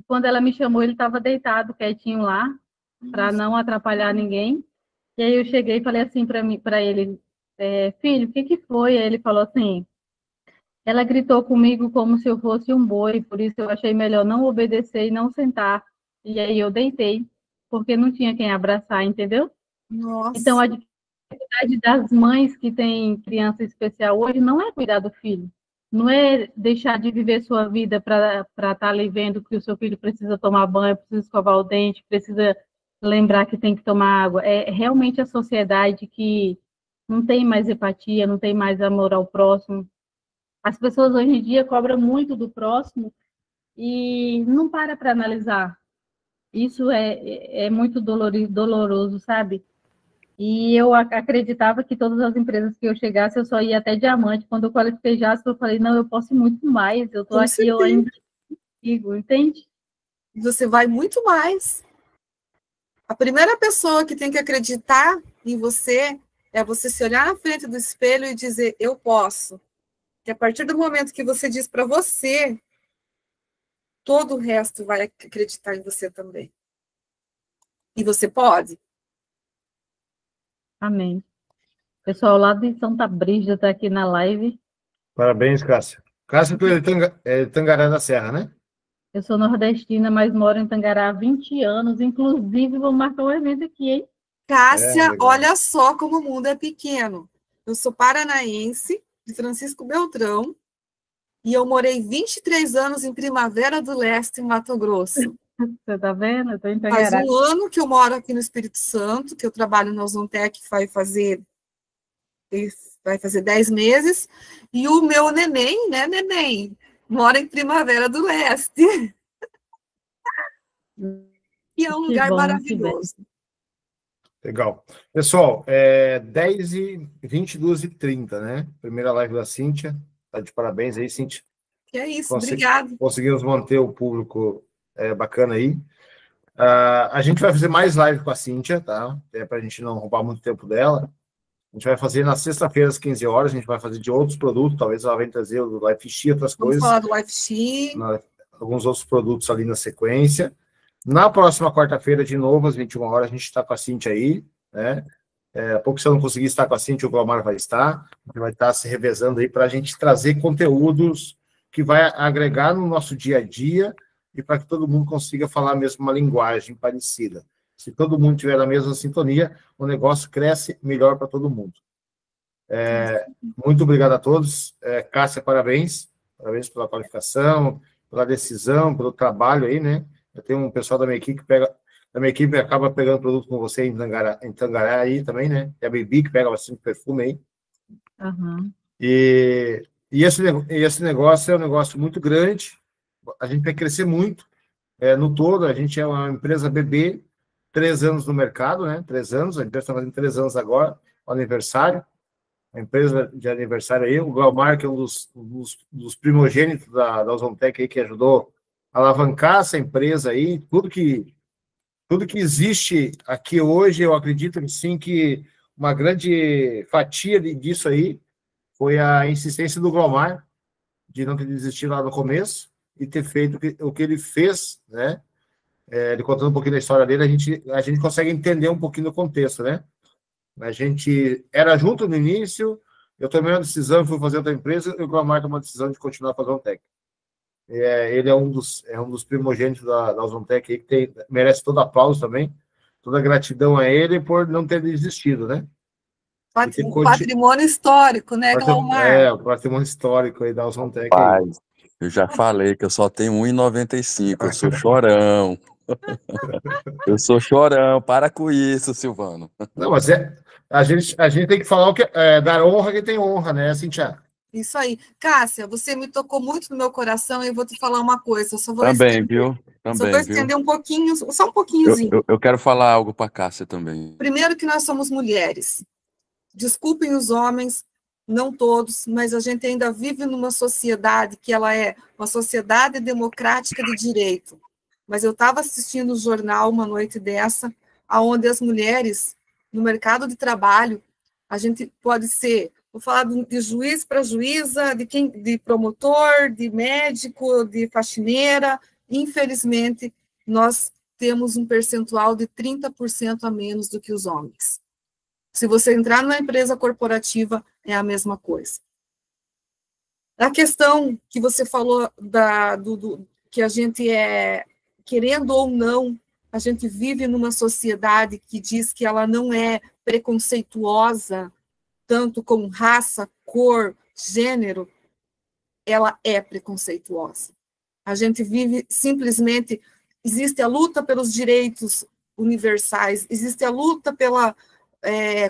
Quando ela me chamou, ele estava deitado, quietinho lá, para não atrapalhar ninguém. E aí eu cheguei e falei assim para ele, filho, o que foi? Aí ele falou assim, ela gritou comigo como se eu fosse um boi, por isso eu achei melhor não obedecer e não sentar. E aí eu deitei, porque não tinha quem abraçar, entendeu? Nossa. Então a dificuldade das mães que têm criança especial hoje não é cuidar do filho, não é deixar de viver sua vida para estar ali vendo que o seu filho precisa tomar banho, precisa escovar o dente, precisa lembrar que tem que tomar água. É realmente a sociedade que não tem mais empatia, não tem mais amor ao próximo. As pessoas hoje em dia cobram muito do próximo e não para analisar. Isso é muito doloroso, sabe? E eu acreditava que todas as empresas que eu chegasse, eu só ia até diamante. Quando eu qualifiquei Jasper, eu falei, não, eu posso ir muito mais. Eu estou aqui, eu ainda consigo, entende? Você vai muito mais. A primeira pessoa que tem que acreditar em você é você se olhar na frente do espelho e dizer, eu posso. Que a partir do momento que você diz para você, todo o resto vai acreditar em você também. E você pode. Amém. Pessoal lá de Santa Brígida está aqui na live. Parabéns, Cássia. Cássia, tu é Tangará da Serra, né? Eu sou nordestina, mas moro em Tangará há 20 anos. Inclusive, vou marcar um evento aqui, hein? Cássia, olha só como o mundo é pequeno. Eu sou paranaense, de Francisco Beltrão, e eu morei 23 anos em Primavera do Leste, em Mato Grosso. Você tá vendo? Eu tô em Tangará. Faz um ano que eu moro aqui no Espírito Santo, que eu trabalho na Ozontec, vai fazer 10 meses, e o meu neném, né, mora em Primavera do Leste. E é um lugar maravilhoso. Legal. Pessoal, 10h20, 2h30, né? Primeira live da Cíntia. Tá de parabéns aí, Cíntia. Que é isso, obrigado. Conseguimos manter o público bacana aí. A gente vai fazer mais live com a Cíntia, tá? Para a gente não roubar muito tempo dela. A gente vai fazer na sexta-feira, às 15 horas. A gente vai fazer de outros produtos. Talvez ela venha trazer o Life Chi, outras coisas. Vamos falar do Life Chi. Alguns outros produtos ali na sequência. Na próxima quarta-feira, de novo, às 21 horas, a gente está com a Cíntia aí, né? Há pouco, se eu não conseguir estar com a Cíntia, o Glomar vai estar. A gente vai estar se revezando aí para a gente trazer conteúdos que vai agregar no nosso dia a dia e para que todo mundo consiga falar a mesma linguagem parecida. Se todo mundo tiver a mesma sintonia, o negócio cresce melhor para todo mundo. Muito obrigado a todos. Cássia, parabéns. Parabéns pela qualificação, pela decisão, pelo trabalho aí, né? Eu tenho um pessoal da minha equipe que acaba pegando produto com você em Tangará aí também, né? É a Bibi, que pega bastante perfume aí. Uhum. E esse negócio é um negócio muito grande. A gente vai crescer muito. No todo, a gente é uma empresa bebê, 3 anos no mercado, né? 3 anos, a empresa está fazendo 3 anos agora, o aniversário. A empresa de aniversário aí, o Glomar, que é um dos primogênitos da Ozontec aí, que ajudou a alavancar essa empresa aí, tudo que existe aqui hoje, eu acredito sim que uma grande fatia disso aí foi a insistência do Glomar de não ter desistido lá no começo e ter feito o que ele fez, né? Ele contando um pouquinho da história dele, a gente consegue entender um pouquinho do contexto, né? A gente era junto no início, eu tomei uma decisão, fui fazer outra empresa, e o Glomar tomou uma decisão de continuar com a Zontec. Ele é um dos primogênitos da Zontec aí, que merece todo aplauso também, toda gratidão a ele por não ter desistido, né? Patrimônio histórico, né, Glomar? O patrimônio histórico aí da Zontec. Rapaz, eu já falei que eu só tenho 1,95, eu sou chorão. Eu sou chorão, para com isso, Silvano. Não, mas a gente tem que falar dar honra a quem tem honra, né, Cintia? Isso aí. Cássia, você me tocou muito no meu coração e eu vou te falar uma coisa. Eu só vou Também, estender, viu? só Também, vou viu? estender um pouquinho, só um pouquinhozinho. Eu quero falar algo para a Cássia também. Primeiro que nós somos mulheres. Desculpem os homens, não todos, mas a gente ainda vive numa sociedade que ela é uma sociedade democrática de direito. Mas eu estava assistindo o jornal uma noite dessa, onde as mulheres, no mercado de trabalho, a gente pode ser, vou falar de juiz para juíza, de promotor, de médico, de faxineira. Infelizmente, nós temos um percentual de 30% a menos do que os homens. Se você entrar numa empresa corporativa, é a mesma coisa. A questão que você falou que a gente querendo ou não, a gente vive numa sociedade que diz que ela não é preconceituosa, tanto com raça, cor, gênero, ela é preconceituosa. A gente vive simplesmente, existe a luta pelos direitos universais, existe a luta pela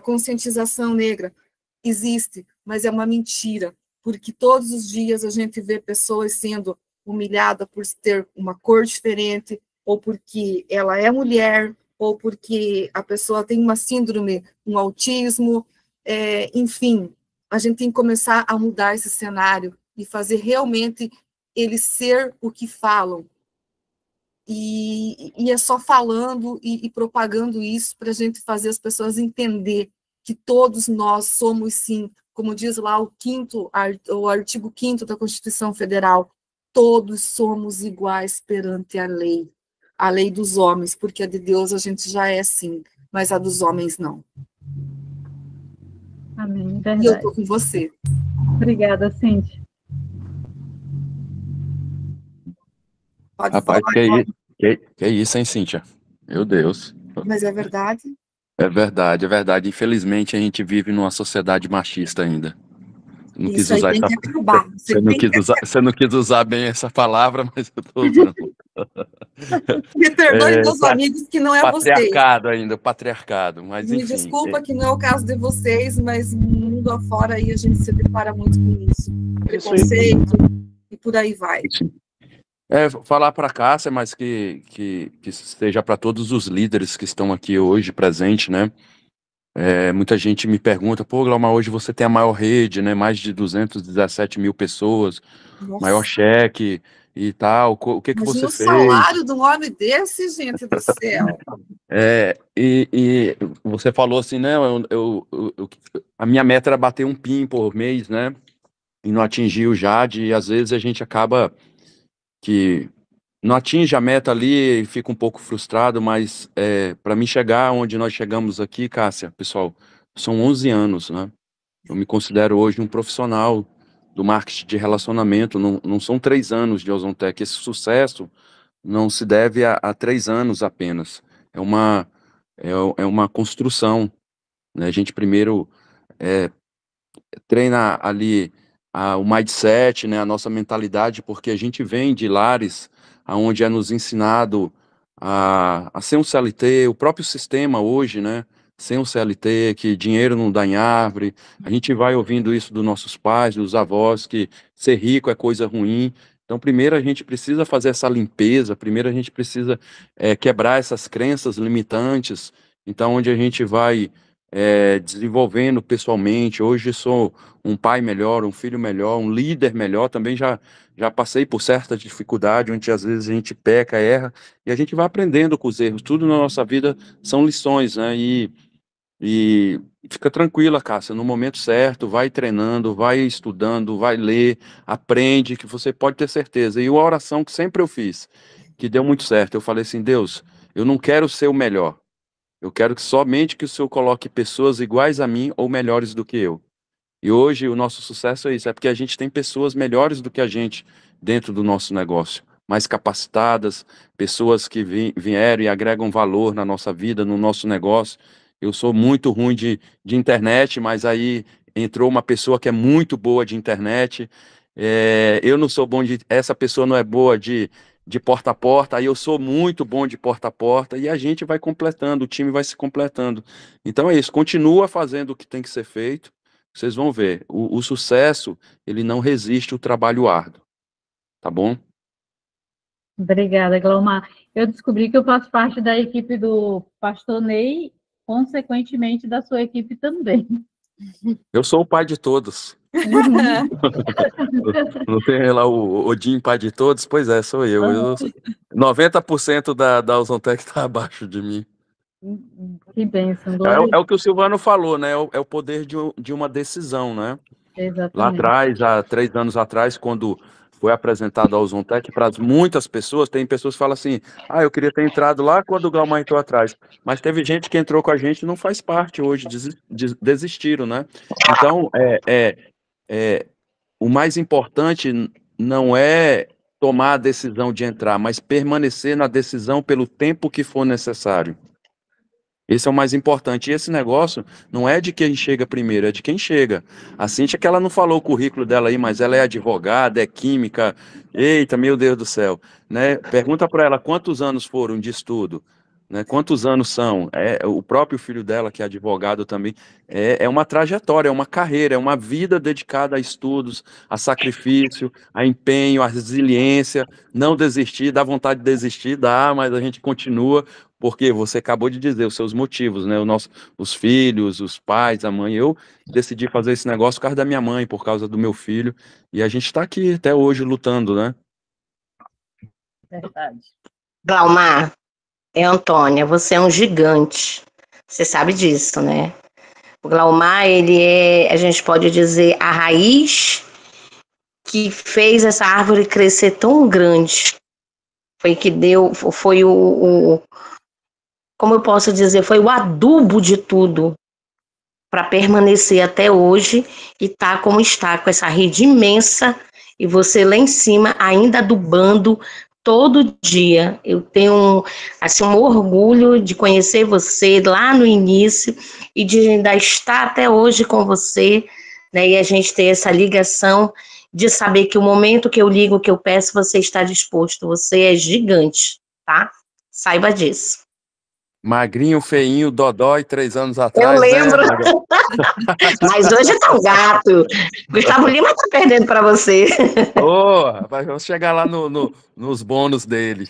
conscientização negra, existe, mas é uma mentira, porque todos os dias a gente vê pessoas sendo humilhadas por ter uma cor diferente, ou porque ela é mulher, ou porque a pessoa tem uma síndrome, um autismo, enfim, a gente tem que começar a mudar esse cenário e fazer realmente eles ser o que falam. E é só falando e propagando isso para a gente fazer as pessoas entender que todos nós somos, sim, como diz lá o artigo 5º da Constituição Federal, todos somos iguais perante a lei dos homens, porque a de Deus a gente já é sim, mas a dos homens não. Amém, verdade. E eu estou com você. Obrigada, Cíntia. Pode Rapaz, falar. que isso, hein, Cíntia? Meu Deus. Mas é verdade? É verdade, é verdade. Infelizmente, a gente vive numa sociedade machista ainda. Não quis Isso aí usar tem essa... que acabar. Você não quis usar bem essa palavra, mas eu estou usando. Me perdoe, meus amigos, que não é patriarcado vocês. Ainda, patriarcado, mas enfim. Me desculpa que não é o caso de vocês, mas no mundo afora aí a gente se depara muito com isso. Preconceito e por aí vai. Sim. Falar para a Cássia, mas que seja para todos os líderes que estão aqui hoje presentes, né? Muita gente me pergunta, pô, Glaumar, hoje você tem a maior rede, né? Mais de 217 mil pessoas, Nossa. Maior cheque e tal. O que você fez? Imagina o salário de um homem desse, gente do céu. E você falou assim, né? A minha meta era bater um PIN por mês, né? E não atingiu já, e às vezes a gente acaba que não atinge a meta ali e fica um pouco frustrado, mas para mim chegar onde nós chegamos aqui, Cássia, pessoal, são 11 anos, né? Eu me considero hoje um profissional do marketing de relacionamento, não são 3 anos de Ozontec. Esse sucesso não se deve a 3 anos apenas, é uma construção, né? A gente primeiro treina ali o mindset, né, a nossa mentalidade, porque a gente vem de lares onde é nos ensinado a ser um CLT, o próprio sistema hoje, né, ser um CLT, que dinheiro não dá em árvore, a gente vai ouvindo isso dos nossos pais, dos avós, que ser rico é coisa ruim. Então, primeiro a gente precisa fazer essa limpeza, primeiro a gente precisa quebrar essas crenças limitantes, então onde a gente vai desenvolvendo pessoalmente. Hoje sou um pai melhor, um filho melhor, um líder melhor. Também já passei por certa dificuldade, onde às vezes a gente peca, erra, e a gente vai aprendendo com os erros. Tudo na nossa vida são lições, né? E E fica tranquila, Cássia, no momento certo, vai treinando, vai estudando, vai ler, aprende, que você pode ter certeza. E a oração que sempre eu fiz, que deu muito certo, eu falei assim, Deus, eu não quero ser o melhor, eu quero que somente que o Senhor coloque pessoas iguais a mim ou melhores do que eu. E hoje o nosso sucesso é isso, é porque a gente tem pessoas melhores do que a gente dentro do nosso negócio, mais capacitadas, pessoas que vieram e agregam valor na nossa vida, no nosso negócio. Eu sou muito ruim de internet, mas aí entrou uma pessoa que é muito boa de internet. Eu não sou bom essa pessoa não é boa de porta a porta, aí eu sou muito bom de porta a porta, e a gente vai completando, o time vai se completando. Então é isso, continua fazendo o que tem que ser feito, vocês vão ver, o sucesso, ele não resiste ao trabalho árduo, tá bom? Obrigada, Glaumar. Eu descobri que eu faço parte da equipe do Pastor Ney, consequentemente da sua equipe também. Eu sou o pai de todos. Não tem lá o Odin, pai de todos? Pois é, sou eu. 90% da Ozontec está abaixo de mim. Que bênção, É o que o Silvano falou, né? É o poder de uma decisão, né? Exatamente. Lá atrás, há 3 anos atrás, quando foi apresentado a Ozontec para muitas pessoas, tem pessoas que falam assim, eu queria ter entrado lá quando o Glaumar entrou atrás. Mas teve gente que entrou com a gente e não faz parte hoje, desistiram, né? Então, o mais importante não é tomar a decisão de entrar, mas permanecer na decisão pelo tempo que for necessário. Esse é o mais importante. E esse negócio não é de quem chega primeiro, é de quem chega. A Cíntia, que ela não falou o currículo dela aí, mas ela é advogada, é química. Eita, meu Deus do céu. Né? Pergunta para ela quantos anos foram de estudo. Né? Quantos anos são? O próprio filho dela, que é advogado também. É uma trajetória, é uma carreira, é uma vida dedicada a estudos, a sacrifício, a empenho, a resiliência. Não desistir, dá vontade de desistir, dá, mas a gente continua. Porque você acabou de dizer os seus motivos, né? Os filhos, os pais, a mãe. Eu decidi fazer esse negócio por causa da minha mãe, por causa do meu filho. E a gente está aqui até hoje lutando, né? Verdade. Glaumar, Antônia, você é um gigante. Você sabe disso, né? O Glaumar, ele é, a gente pode dizer, a raiz que fez essa árvore crescer tão grande. Foi como eu posso dizer, foi o adubo de tudo para permanecer até hoje e tá como está, com essa rede imensa e você lá em cima ainda adubando todo dia. Eu tenho assim, um orgulho de conhecer você lá no início e de ainda estar até hoje com você, né? E a gente ter essa ligação de saber que o momento que eu ligo, que eu peço, você está disposto. Você é gigante, tá? Saiba disso. Magrinho, feinho, dodói, 3 anos atrás. Eu lembro. Né? Mas hoje tá um gato. Gustavo Lima tá perdendo para você. Rapaz, vamos chegar lá nos bônus dele.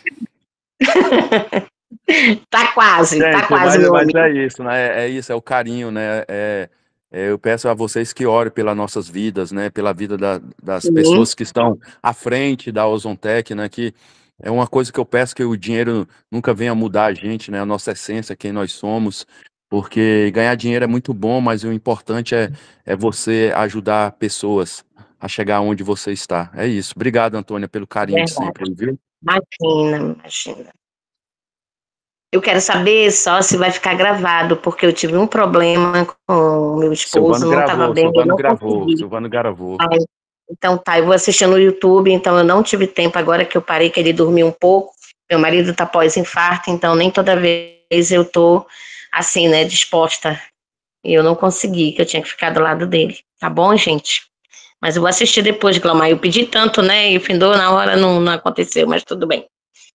Tá quase, gente, tá quase, mas é isso, né? É isso, é o carinho, né? Eu peço a vocês que orem pelas nossas vidas, né? Pela vida das pessoas que estão à frente da Ozontec, né? Que é uma coisa que eu peço, que o dinheiro nunca venha mudar a gente, né? A nossa essência, quem nós somos, porque ganhar dinheiro é muito bom, mas o importante é você ajudar pessoas a chegar onde você está. É isso. Obrigado, Antônia, pelo carinho de sempre, viu? Imagina. Eu quero saber só se vai ficar gravado, porque eu tive um problema com o meu esposo, não estava bem. Silvano gravou. Então tá, eu vou assistir no YouTube, então eu não tive tempo agora que eu parei, que ele dormiu um pouco. Meu marido tá pós-infarto, então nem toda vez eu tô assim, né, disposta. E eu não consegui, que eu tinha que ficar do lado dele. Tá bom, gente? Mas eu vou assistir depois, Glaumar. Eu pedi tanto, né, e findou, na hora não aconteceu, mas tudo bem.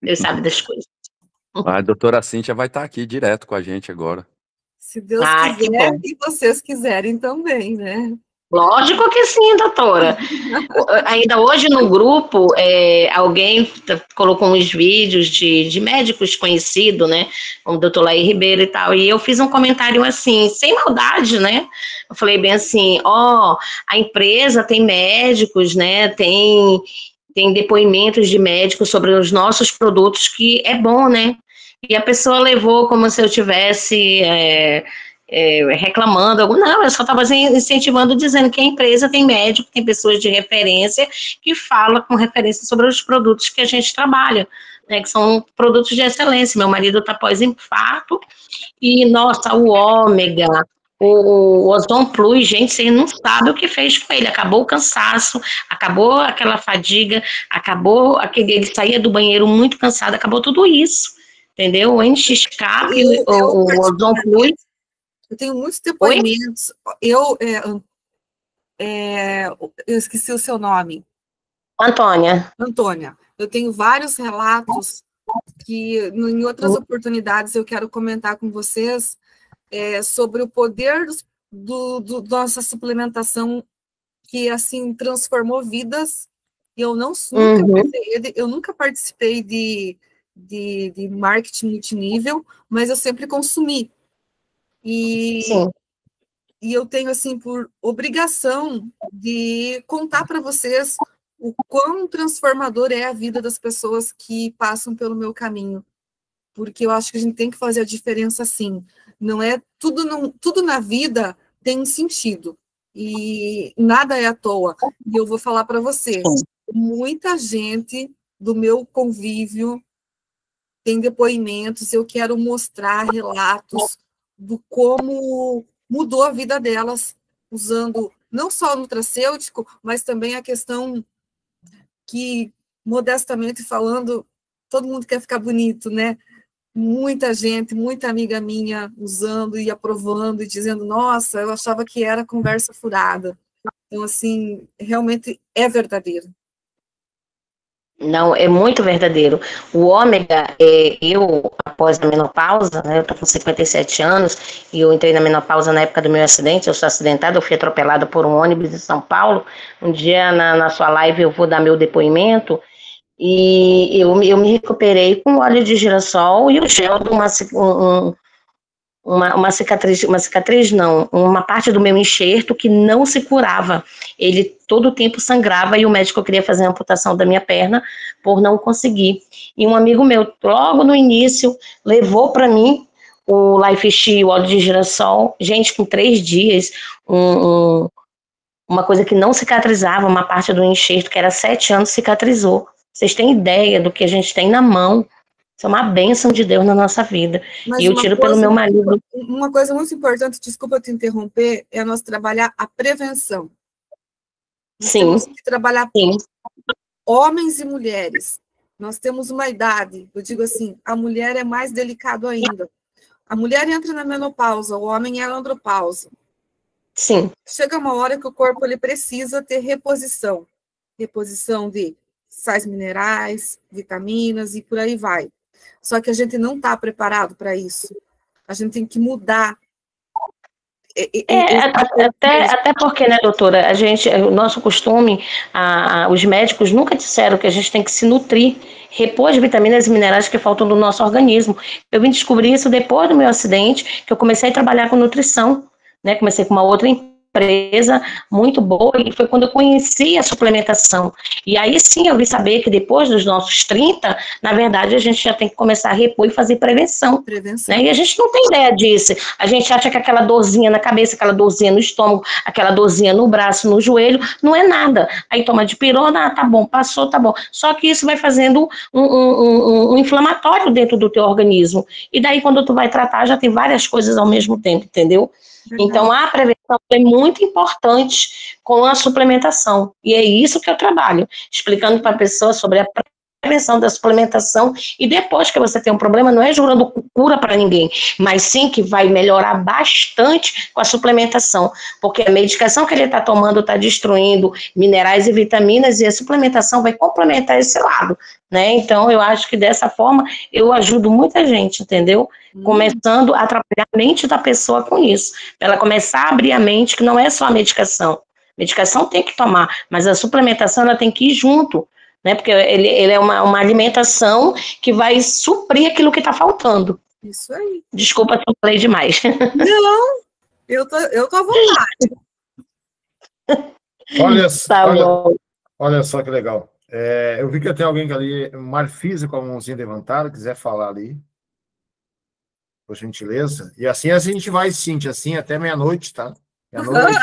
Deus sabe das coisas. A doutora Cíntia vai estar aqui direto com a gente agora. Se Deus quiser e vocês quiserem também, né? Lógico que sim, doutora. Ainda hoje no grupo, alguém colocou uns vídeos de médicos conhecidos, né? Como o doutor Laí Ribeiro e tal, e eu fiz um comentário assim, sem maldade, né? Eu falei bem assim, a empresa tem médicos, né? Tem depoimentos de médicos sobre os nossos produtos, que é bom, né? E a pessoa levou como se eu tivesse reclamando. Não, eu só estava incentivando, dizendo que a empresa tem médico, tem pessoas de referência que falam com referência sobre os produtos que a gente trabalha, né, que são produtos de excelência. Meu marido está pós-infarto e, nossa, o ômega, o Ozon Plus, gente, você não sabe o que fez com ele. Acabou o cansaço, acabou aquela fadiga, acabou aquele, ele saía do banheiro muito cansado, acabou tudo isso, entendeu? O NX-Cap, o Ozon Plus. Eu tenho muitos depoimentos. Eu esqueci o seu nome. Antônia. Antônia, eu tenho vários relatos que, em outras oportunidades, eu quero comentar com vocês sobre o poder da nossa suplementação, que, assim, transformou vidas. E eu nunca participei de marketing multinível, mas eu sempre consumi. Sim. E eu tenho, assim, por obrigação de contar para vocês o quão transformador é a vida das pessoas que passam pelo meu caminho. Porque eu acho que a gente tem que fazer a diferença, sim. Não é tudo na vida tem um sentido. E nada é à toa. E eu vou falar para você, muita gente do meu convívio tem depoimentos, eu quero mostrar relatos do como mudou a vida delas, usando não só o nutracêutico, mas também a questão que, modestamente falando, todo mundo quer ficar bonito, né? Muita gente, muita amiga minha usando e aprovando e dizendo, nossa, eu achava que era conversa furada. Então, assim, realmente é verdadeiro. Não, é muito verdadeiro. O ômega, eu, após a menopausa, né, eu tô com 57 anos, e eu entrei na menopausa na época do meu acidente, eu sou acidentada, eu fui atropelada por um ônibus em São Paulo. Um dia, na sua live, eu vou dar meu depoimento, e eu me recuperei com óleo de girassol e o gel de uma parte do meu enxerto que não se curava. Ele todo o tempo sangrava e o médico queria fazer a amputação da minha perna por não conseguir. E um amigo meu, logo no início, levou para mim o Life X, o óleo de girassol. Gente, com 3 dias, uma coisa que não cicatrizava, uma parte do enxerto que era 7 anos, cicatrizou. Vocês têm ideia do que a gente tem na mão? Isso é uma bênção de Deus na nossa vida. Mas e eu tiro pelo meu marido. Uma coisa muito importante, desculpa te interromper, é nós trabalhar a prevenção. Nós temos que trabalhar homens e mulheres. Nós temos uma idade, eu digo assim, a mulher é mais delicado ainda. A mulher entra na menopausa, o homem é na andropausa. Sim. Chega uma hora que o corpo ele precisa ter reposição. Reposição de sais minerais, vitaminas e por aí vai. Só que a gente não está preparado para isso. A gente tem que mudar. Até porque, né, doutora, o nosso costume, os médicos nunca disseram que a gente tem que se nutrir, repor as vitaminas e minerais que faltam do nosso organismo. Eu vim descobrir isso depois do meu acidente, que eu comecei a trabalhar com nutrição, né, comecei com uma outra empresa muito boa, e foi quando eu conheci a suplementação. E aí sim eu vim saber que depois dos nossos 30, na verdade, a gente já tem que começar a repor e fazer prevenção. Né? E a gente não tem ideia disso. A gente acha que aquela dorzinha na cabeça, aquela dorzinha no estômago, aquela dorzinha no braço, no joelho, não é nada. Aí toma dipirona, tá bom, passou, tá bom. Só que isso vai fazendo um inflamatório dentro do teu organismo. E daí, quando tu vai tratar, já tem várias coisas ao mesmo tempo, entendeu? Então, a prevenção é muito importante com a suplementação. E é isso que eu trabalho, explicando para a pessoa sobre a prevenção da suplementação. E depois que você tem um problema, não é jurando cura para ninguém, mas sim que vai melhorar bastante com a suplementação. Porque a medicação que ele está tomando está destruindo minerais e vitaminas, e a suplementação vai complementar esse lado. Né? Então, eu acho que dessa forma eu ajudo muita gente, entendeu? Começando a trabalhar a mente da pessoa com isso. Pra ela começar a abrir a mente, que não é só a medicação. Medicação tem que tomar, mas a suplementação ela tem que ir junto, né? Porque ele é uma alimentação que vai suprir aquilo que está faltando. Isso aí. Desculpa se eu falei demais. Não, eu tô à vontade. Olha só que legal. Eu vi que tem alguém ali, Marfise, com a mãozinha levantada, quiser falar ali. por gentileza. E assim a gente vai, Cíntia, assim até meia-noite, tá? Meia-noite.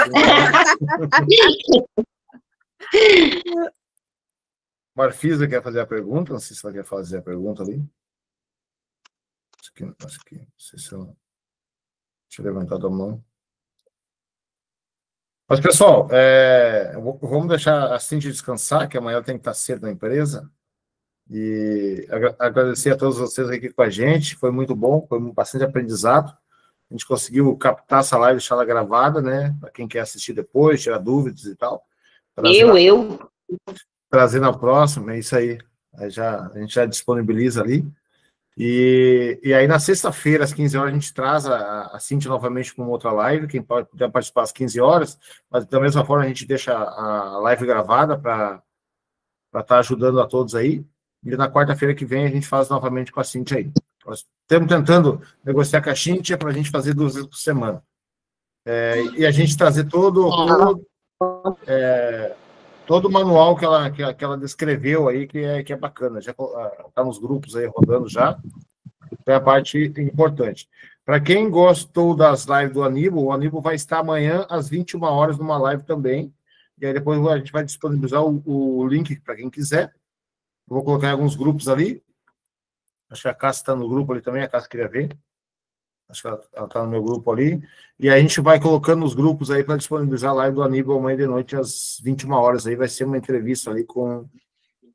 Marfisa quer fazer a pergunta? Não sei se ela quer fazer a pergunta ali. Isso aqui. Não sei se ela... Deixa eu levantar a mão. Mas, pessoal, vamos deixar a Cíntia descansar, que amanhã tem que estar cedo na empresa. E agradecer a todos vocês aqui com a gente. Foi muito bom, foi bastante aprendizado. A gente conseguiu captar essa live e deixar ela gravada, né? Para quem quer assistir depois, tirar dúvidas e tal. Trazer na próxima, é isso aí. A gente já disponibiliza ali. E aí, na sexta-feira, às 15 horas, a gente traz a Cíntia novamente com outra live. Quem pode participar às 15 horas, mas da mesma forma a gente deixa a live gravada para estar ajudando a todos aí. E na quarta-feira que vem a gente faz novamente com a Cíntia aí. Nós estamos tentando negociar com a Cíntia para a gente fazer 2 vezes por semana. E a gente trazer todo o manual que ela descreveu aí, que é bacana. Já está nos grupos aí rodando já. É a parte importante. Para quem gostou das lives do Aníbal, o Aníbal vai estar amanhã às 21 horas numa live também. E aí depois a gente vai disponibilizar o link para quem quiser. Eu vou colocar em alguns grupos ali. Acho que a Cássia está no grupo ali também, a Cássia queria ver. Acho que ela está no meu grupo ali. E aí a gente vai colocando nos grupos aí para disponibilizar a live do Aníbal amanhã de noite às 21 horas. Aí vai ser uma entrevista ali com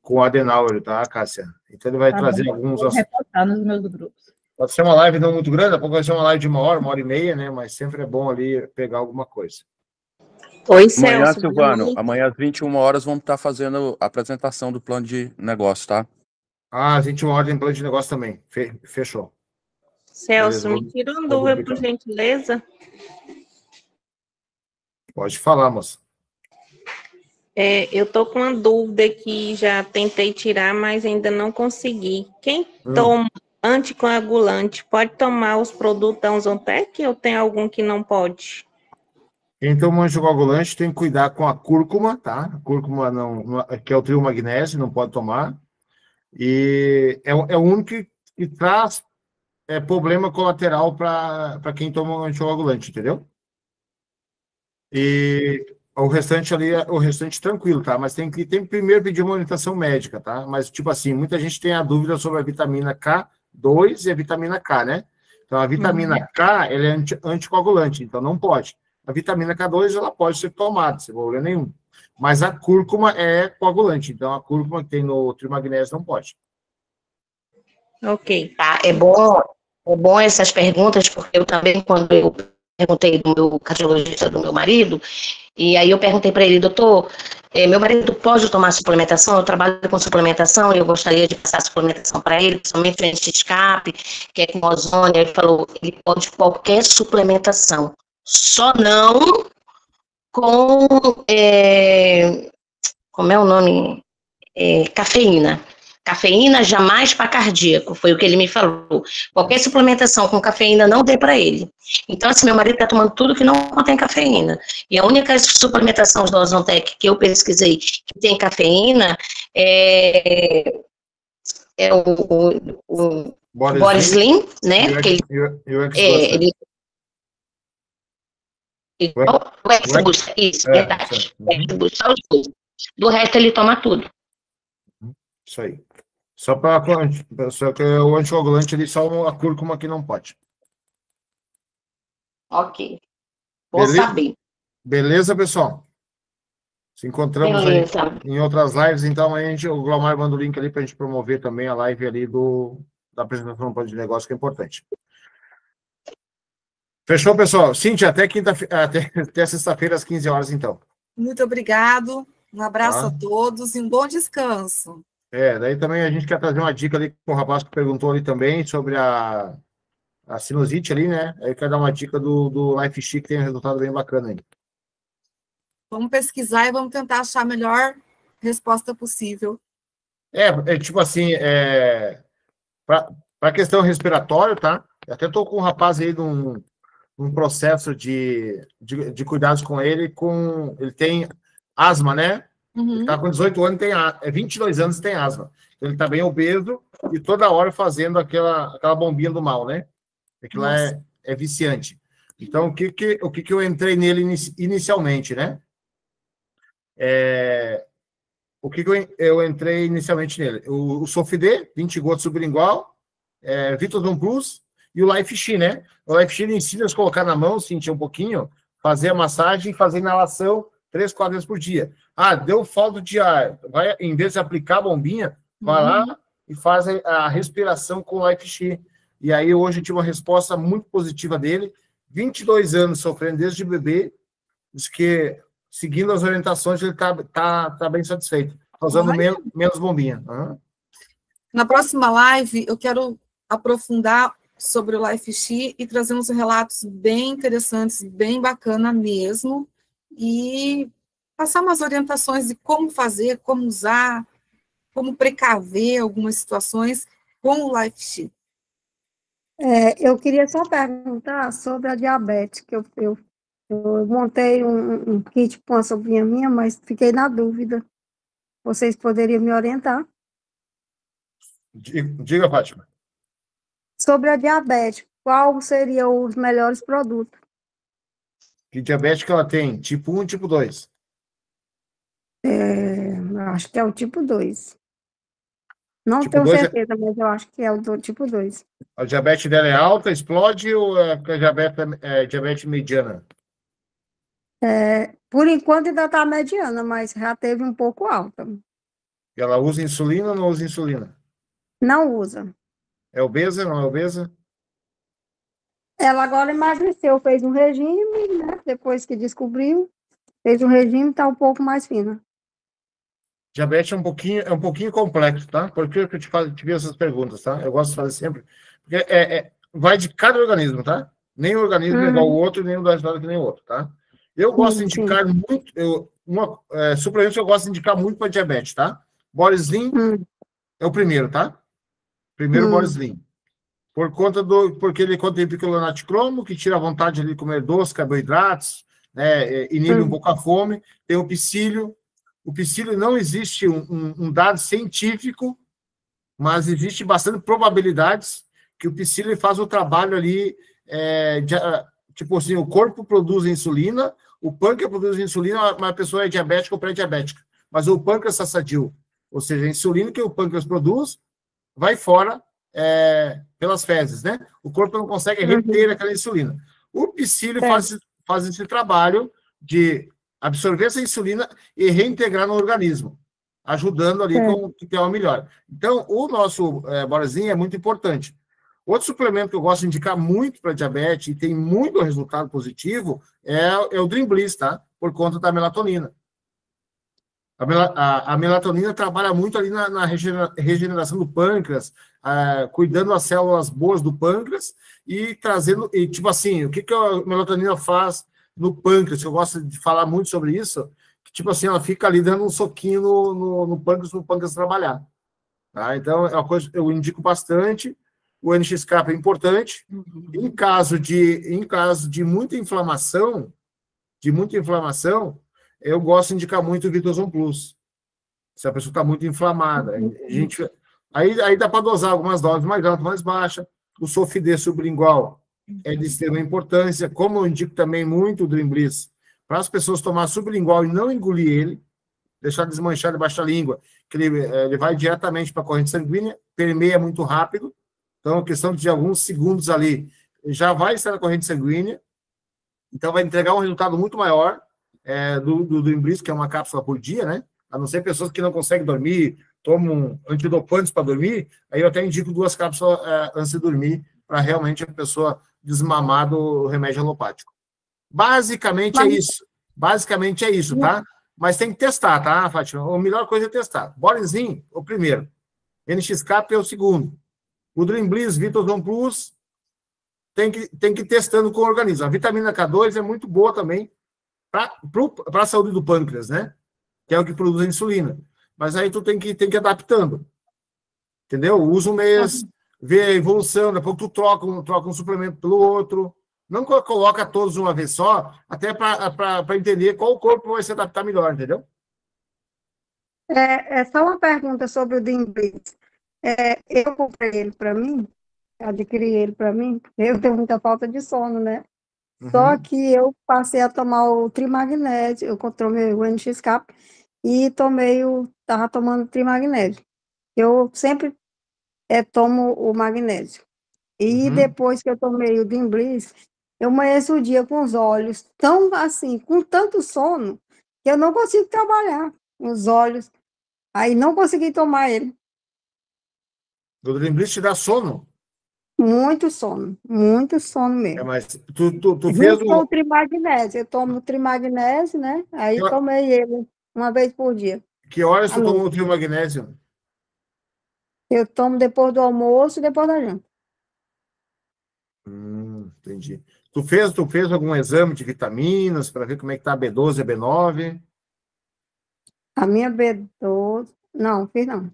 o Adenauer, tá, Cássia? Então ele vai trazer alguns... Vou reportar nos meus grupos. Pode ser uma live não muito grande, daqui a pouco vai ser uma live de 1 hora e meia, né? Mas sempre é bom ali pegar alguma coisa. Oi, Amanhã, Celso. Silvano, amanhã às 21 horas vamos estar fazendo a apresentação do plano de negócio, tá? Às 21 horas tem plano de negócio também. Fechou. Celso, Beleza, me tira uma dúvida, por gentileza. Pode falar, moça. Eu tô com uma dúvida que já tentei tirar, mas ainda não consegui. Quem toma anticoagulante pode tomar os produtos da Onzotec ou tem algum que não pode? Quem toma anticoagulante tem que cuidar com a cúrcuma, tá? A cúrcuma que é o trio magnésio, não pode tomar. E é o único que traz problema colateral para quem toma anticoagulante, entendeu? E o restante ali, o restante tranquilo, tá? Mas tem que primeiro pedir uma orientação médica, tá? Mas, tipo assim, muita gente tem a dúvida sobre a vitamina K2 e a vitamina K, né? Então, a vitamina K, ela é anticoagulante, então não pode. A vitamina K2, ela pode ser tomada, sem problema nenhum. Mas a cúrcuma é coagulante, então a cúrcuma que tem no trimagnésio não pode. Ok. Tá, é bom essas perguntas, porque eu também, quando eu perguntei do meu cardiologista, do meu marido, e aí eu perguntei para ele, doutor, meu marido pode tomar suplementação? Eu trabalho com suplementação e eu gostaria de passar a suplementação para ele, principalmente o anti-escape, que é com ozônio. Ele falou, ele pode qualquer suplementação, só não com, como é o nome? Cafeína. Cafeína jamais para cardíaco, foi o que ele me falou. Qualquer suplementação com cafeína não dê para ele. Então, assim, meu marido está tomando tudo que não contém cafeína. E a única suplementação do Ozontec que eu pesquisei que tem cafeína é o Body Slim, né? O X-Boost, isso, verdade. Do resto, ele toma tudo. Isso aí. Só que o anticoagulante, ele só a cúrcuma que não pode. Ok. Vou saber. Beleza, pessoal? Se encontramos aí em outras lives, então aí o Glaumar manda o link ali para a gente promover também a live ali da apresentação do plano de negócio, que é importante. Fechou, pessoal? Cíntia, até sexta-feira às 15 horas, então. Muito obrigado. Um abraço a todos e um bom descanso. Daí também a gente quer trazer uma dica ali com o rapaz que perguntou ali também sobre a sinusite ali, né? Aí quer dar uma dica do Life Chic, que tem um resultado bem bacana aí. Vamos pesquisar e vamos tentar achar a melhor resposta possível. Tipo assim, para a questão respiratória, tá? Eu até estou com um rapaz aí num processo de cuidados com ele, ele tem asma, né? Ele está com 18 anos, 22 anos e tem asma. Ele está bem obeso e toda hora fazendo aquela bombinha do mal, né? Aquilo lá é viciante. Então, o que eu entrei nele inicialmente, né? O que eu entrei inicialmente nele? O Sofidê, 20 gotas sublingual, Vitodon Plus e o Life Chi, né? O Life Chi ensina a colocar na mão, sentir um pouquinho, fazer a massagem e fazer inalação 3, 4 vezes por dia. Ah, deu falta de ar. Vai, em vez de aplicar a bombinha, vai lá e faz a respiração com o Life Chi. E aí, hoje, eu tive uma resposta muito positiva dele. 22 anos sofrendo desde bebê, diz que, seguindo as orientações, ele tá bem satisfeito. Tá usando menos bombinha. Na próxima live, eu quero aprofundar sobre o Life Chi e trazer uns relatos bem interessantes, bem bacana mesmo, e passar umas orientações de como fazer, como usar, como precaver algumas situações com o Life Chi. Eu queria só perguntar sobre a diabetes, que eu montei um kit com uma sobrinha minha, mas fiquei na dúvida. Vocês poderiam me orientar? Diga, Fátima. Sobre a diabetes, qual seriam os melhores produtos? Que diabetes que ela tem? Tipo 1 e tipo 2? Acho que é o tipo 2. Não Tipo tenho 2 certeza, mas eu acho que é o do tipo 2. A diabetes dela é alta, explode, ou a diabetes mediana? Por enquanto ainda está mediana, mas já teve um pouco alta. Ela usa insulina ou não usa insulina? Não usa. É obesa, não é obesa? Ela agora emagreceu, fez um regime, né? Depois que descobriu, fez um regime, está um pouco mais fina. Diabetes é um pouquinho complexo, tá? Por que eu te fiz essas perguntas, tá? Eu gosto de fazer sempre. Porque vai de cada organismo, tá? Nem o organismo é igual ao outro, nem o da que nem o outro, tá? Eu gosto de indicar muito... suplementos eu gosto de indicar muito para diabetes, tá? Boreslim é o primeiro, tá? Primeiro Boreslim. Porque ele contém picolonate cromo, que tira a vontade de comer doce, carboidratos, né? Inibe um pouco a fome. Tem o psyllium. O psyllium não existe um dado científico, mas existe bastante probabilidades que o psyllium faz o trabalho ali, tipo assim, o corpo produz insulina, o pâncreas produz insulina, mas a pessoa é diabética ou pré-diabética. Mas o pâncreas está sadio, ou seja, a insulina que o pâncreas produz vai fora pelas fezes, né? O corpo não consegue reter aquela insulina. O psyllium faz esse trabalho de absorver essa insulina e reintegrar no organismo, ajudando ali com que tenha uma melhora. Então, o nosso Boreslim é muito importante. Outro suplemento que eu gosto de indicar muito para diabetes e tem muito resultado positivo é o Dream Bliss, tá? Por conta da melatonina. A melatonina trabalha muito ali na regeneração do pâncreas, cuidando das células boas do pâncreas e trazendo... E, tipo assim, o que a melatonina faz no pâncreas? Eu gosto de falar muito sobre isso. Que, tipo assim, ela fica ali dando um soquinho no pâncreas trabalhar. Tá? Então, é uma coisa que eu indico bastante. O NX-K é importante. Em caso de muita inflamação, eu gosto de indicar muito o Vitozon Plus. Se a pessoa está muito inflamada. Aí dá para dosar algumas doses mais altas, mais baixas. O Sofidê sublingual é de extrema importância. Como eu indico também muito o Dream Bliss, para as pessoas tomar sublingual e não engolir ele, deixar desmanchar debaixo da língua, que ele vai diretamente para a corrente sanguínea, permeia muito rápido. Então, a questão de alguns segundos ali, já vai estar na corrente sanguínea. Então, vai entregar um resultado muito maior do Dream Bliss, que é uma cápsula por dia, né? A não ser pessoas que não conseguem dormir, tomam antidopantes para dormir, aí eu até indico 2 cápsulas antes de dormir, para realmente a pessoa desmamar do remédio alopático. Basicamente é isso, tá? Mas tem que testar, tá, Fátima? A melhor coisa é testar. Boreslim, o primeiro. NX-K é o segundo. O Dream Bliss, Vitozon Plus, tem que ir testando com o organismo. A vitamina K2 é muito boa também para a saúde do pâncreas, né? Que é o que produz a insulina. Mas aí tu tem que ir adaptando. Entendeu? Usa um mês, vê a evolução, depois tu troca um suplemento pelo outro. Não coloca todos de uma vez só, até para entender qual corpo vai se adaptar melhor, entendeu? Só uma pergunta sobre o Dream Bliss. Eu comprei ele para mim, adquiri ele para mim, eu tenho muita falta de sono, né? Só que eu passei a tomar o Trimagnésio, eu tomei o NX-Cap e estava tomando Trimagnésio. Eu sempre tomo o magnésio. E depois que eu tomei o Dimblis, eu amanheço o dia com os olhos tão assim, com tanto sono, que eu não consigo trabalhar com os olhos. Aí não consegui tomar ele. O Dimblis te dá sono? Muito sono mesmo. Mas tu fez Junto com o Trimagnésio, eu tomo o Trimagnésio, né? Aí tomei ele uma vez por dia. Que horas tu toma o Trimagnésio? Eu tomo depois do almoço e depois da janta. Entendi. Tu fez algum exame de vitaminas para ver como é que tá a B12 e a B9? A minha B12, não, fiz não.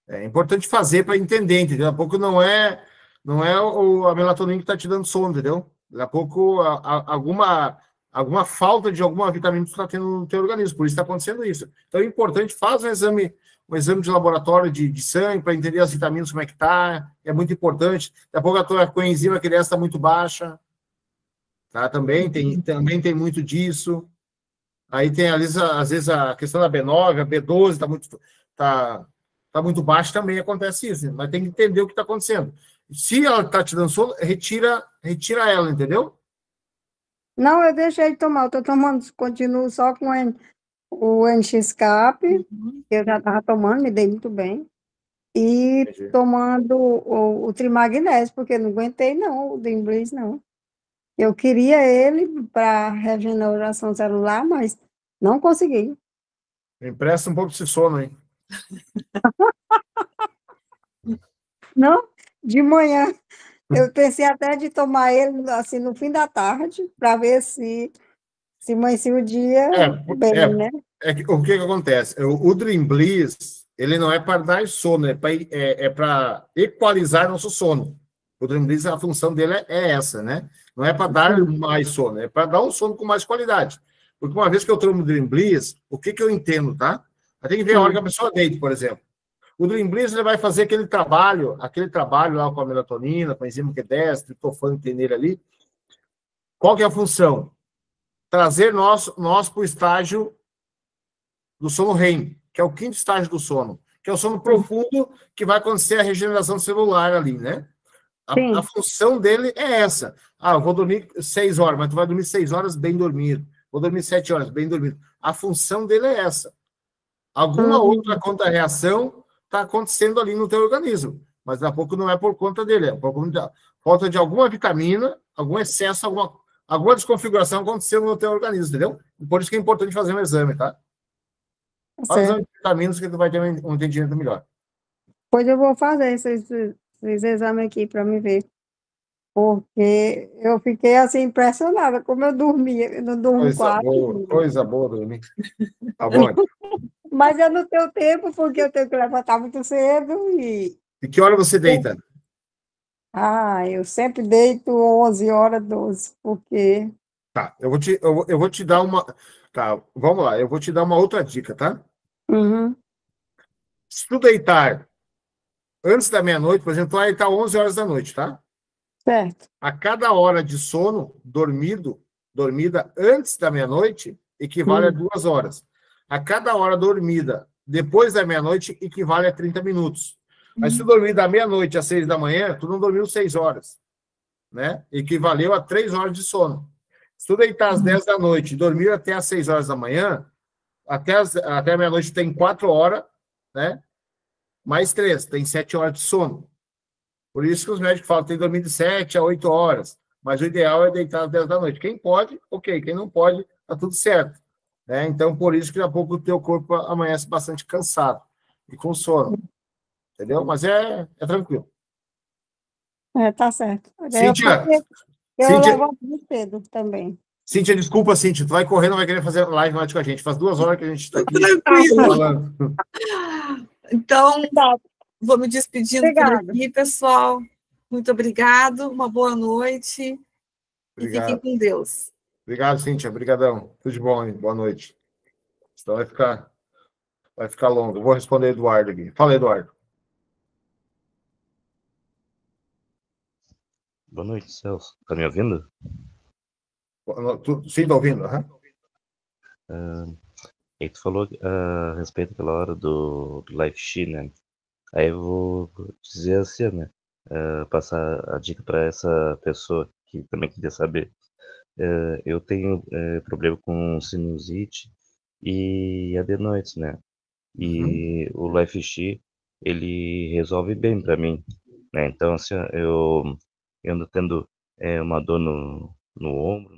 É importante fazer para entender, entendeu? Daqui a pouco não é a melatonina que está te dando sono, entendeu? Daqui a pouco alguma falta de alguma vitamina que tu está tendo no teu organismo, por isso está acontecendo isso. Então é importante, faz um exame de laboratório de sangue para entender as vitaminas, como é que tá, é muito importante. Daqui a pouco a tua coenzima que está muito baixa, tá? Também tem muito disso. Aí tem, às vezes, a questão da B9, a B12 tá muito baixa, também acontece isso, mas tem que entender o que está acontecendo. Se ela está te dando sono, retira ela, entendeu? Não, eu deixei de tomar, eu tô tomando, continuo só com o NX-Cap, que eu já estava tomando, me dei muito bem, e tomando o Trimagnésio, porque não aguentei não, o Dimblis não. Eu queria ele para regeneração celular, mas não consegui. Me empresta um pouco desse sono, hein? Não, de manhã. Eu pensei até de tomar ele assim no fim da tarde, para ver se amanhecia o dia bem, né? O que acontece? O Dream Bliss, ele não é para dar sono, é para equalizar nosso sono. O Dream Bliss, a função dele é essa, né? Não é para dar mais sono, é para dar um sono com mais qualidade. Porque uma vez que eu tomo o Dream Bliss, o que eu entendo, tá? Eu tenho que ver a hora que a pessoa deita, por exemplo. O Dream Bliss, ele vai fazer aquele trabalho lá com a melatonina, com a enzima Q10, triptofano que tem nele ali. Qual que é a função? Trazer nós para o estágio do sono REM, que é o quinto estágio do sono, que é o sono profundo, que vai acontecer a regeneração celular ali, né? A função dele é essa. Eu vou dormir 6 horas, mas tu vai dormir 6 horas bem dormido. Vou dormir 7 horas bem dormido. A função dele é essa. Alguma outra contra-reação está acontecendo ali no teu organismo, mas daqui a pouco não é por conta dele, é por conta da falta de alguma vitamina, algum excesso, alguma desconfiguração acontecendo no teu organismo, entendeu? Por isso que é importante fazer um exame, tá? Faz um exame de vitaminas que tu vai ter um entendimento melhor. Pois eu vou fazer esses exames aqui para me ver, porque eu fiquei assim impressionada como eu dormia, eu não durmo quase. Coisa boa dormir. Tá bom. Mas é no teu tempo, porque eu tenho que levantar muito cedo e... E que hora você deita? Eu sempre deito 11 horas, 12, porque... Tá, eu vou te dar uma... Tá, vamos lá, eu vou te dar uma outra dica, tá? Se tu deitar antes da meia-noite, por exemplo, tu vai deitar 11 horas da noite, tá? Certo. A cada hora de sono dormida antes da meia-noite, equivale a 2 horas. A cada hora dormida depois da meia-noite, equivale a 30 minutos. Mas se tu dormir da meia-noite às 6 da manhã, tu não dormiu 6 horas, né? Equivaleu a 3 horas de sono. Se tu deitar às 10 da noite e dormir até às 6 horas da manhã, até a meia-noite tem 4 horas, né? Mais 3, tem 7 horas de sono. Por isso que os médicos falam que tem que dormir de 7 a 8 horas. Mas o ideal é deitar às 10 da noite. Quem pode, ok. Quem não pode, tá tudo certo. Né? Então, por isso que daqui a pouco o teu corpo amanhece bastante cansado e com sono. Entendeu? Mas é tranquilo. Tá certo. Cíntia, eu levanto muito cedo também. Cíntia, desculpa, Cíntia. Tu vai correr, não vai querer fazer live mais com a gente. Faz 2 horas que a gente está aqui falando. Então, vou me despedindo por aqui, pessoal. Muito obrigado, uma boa noite. Obrigado. E fiquem com Deus. Obrigado, Cíntia. Obrigadão. Tudo de bom, hein? Boa noite. Então vai ficar longo. Eu vou responder Eduardo aqui. Fala, Eduardo. Boa noite, Celso. Tá me ouvindo? Sim, tá ouvindo. E tu falou a respeito daquela hora do LifeX, né? Aí eu vou dizer assim, né? Passar a dica para essa pessoa que também queria saber. Eu tenho problema com sinusite e adenoides, né? E o LifeX, ele resolve bem para mim, né? Então, assim, eu ando tendo uma dor no ombro,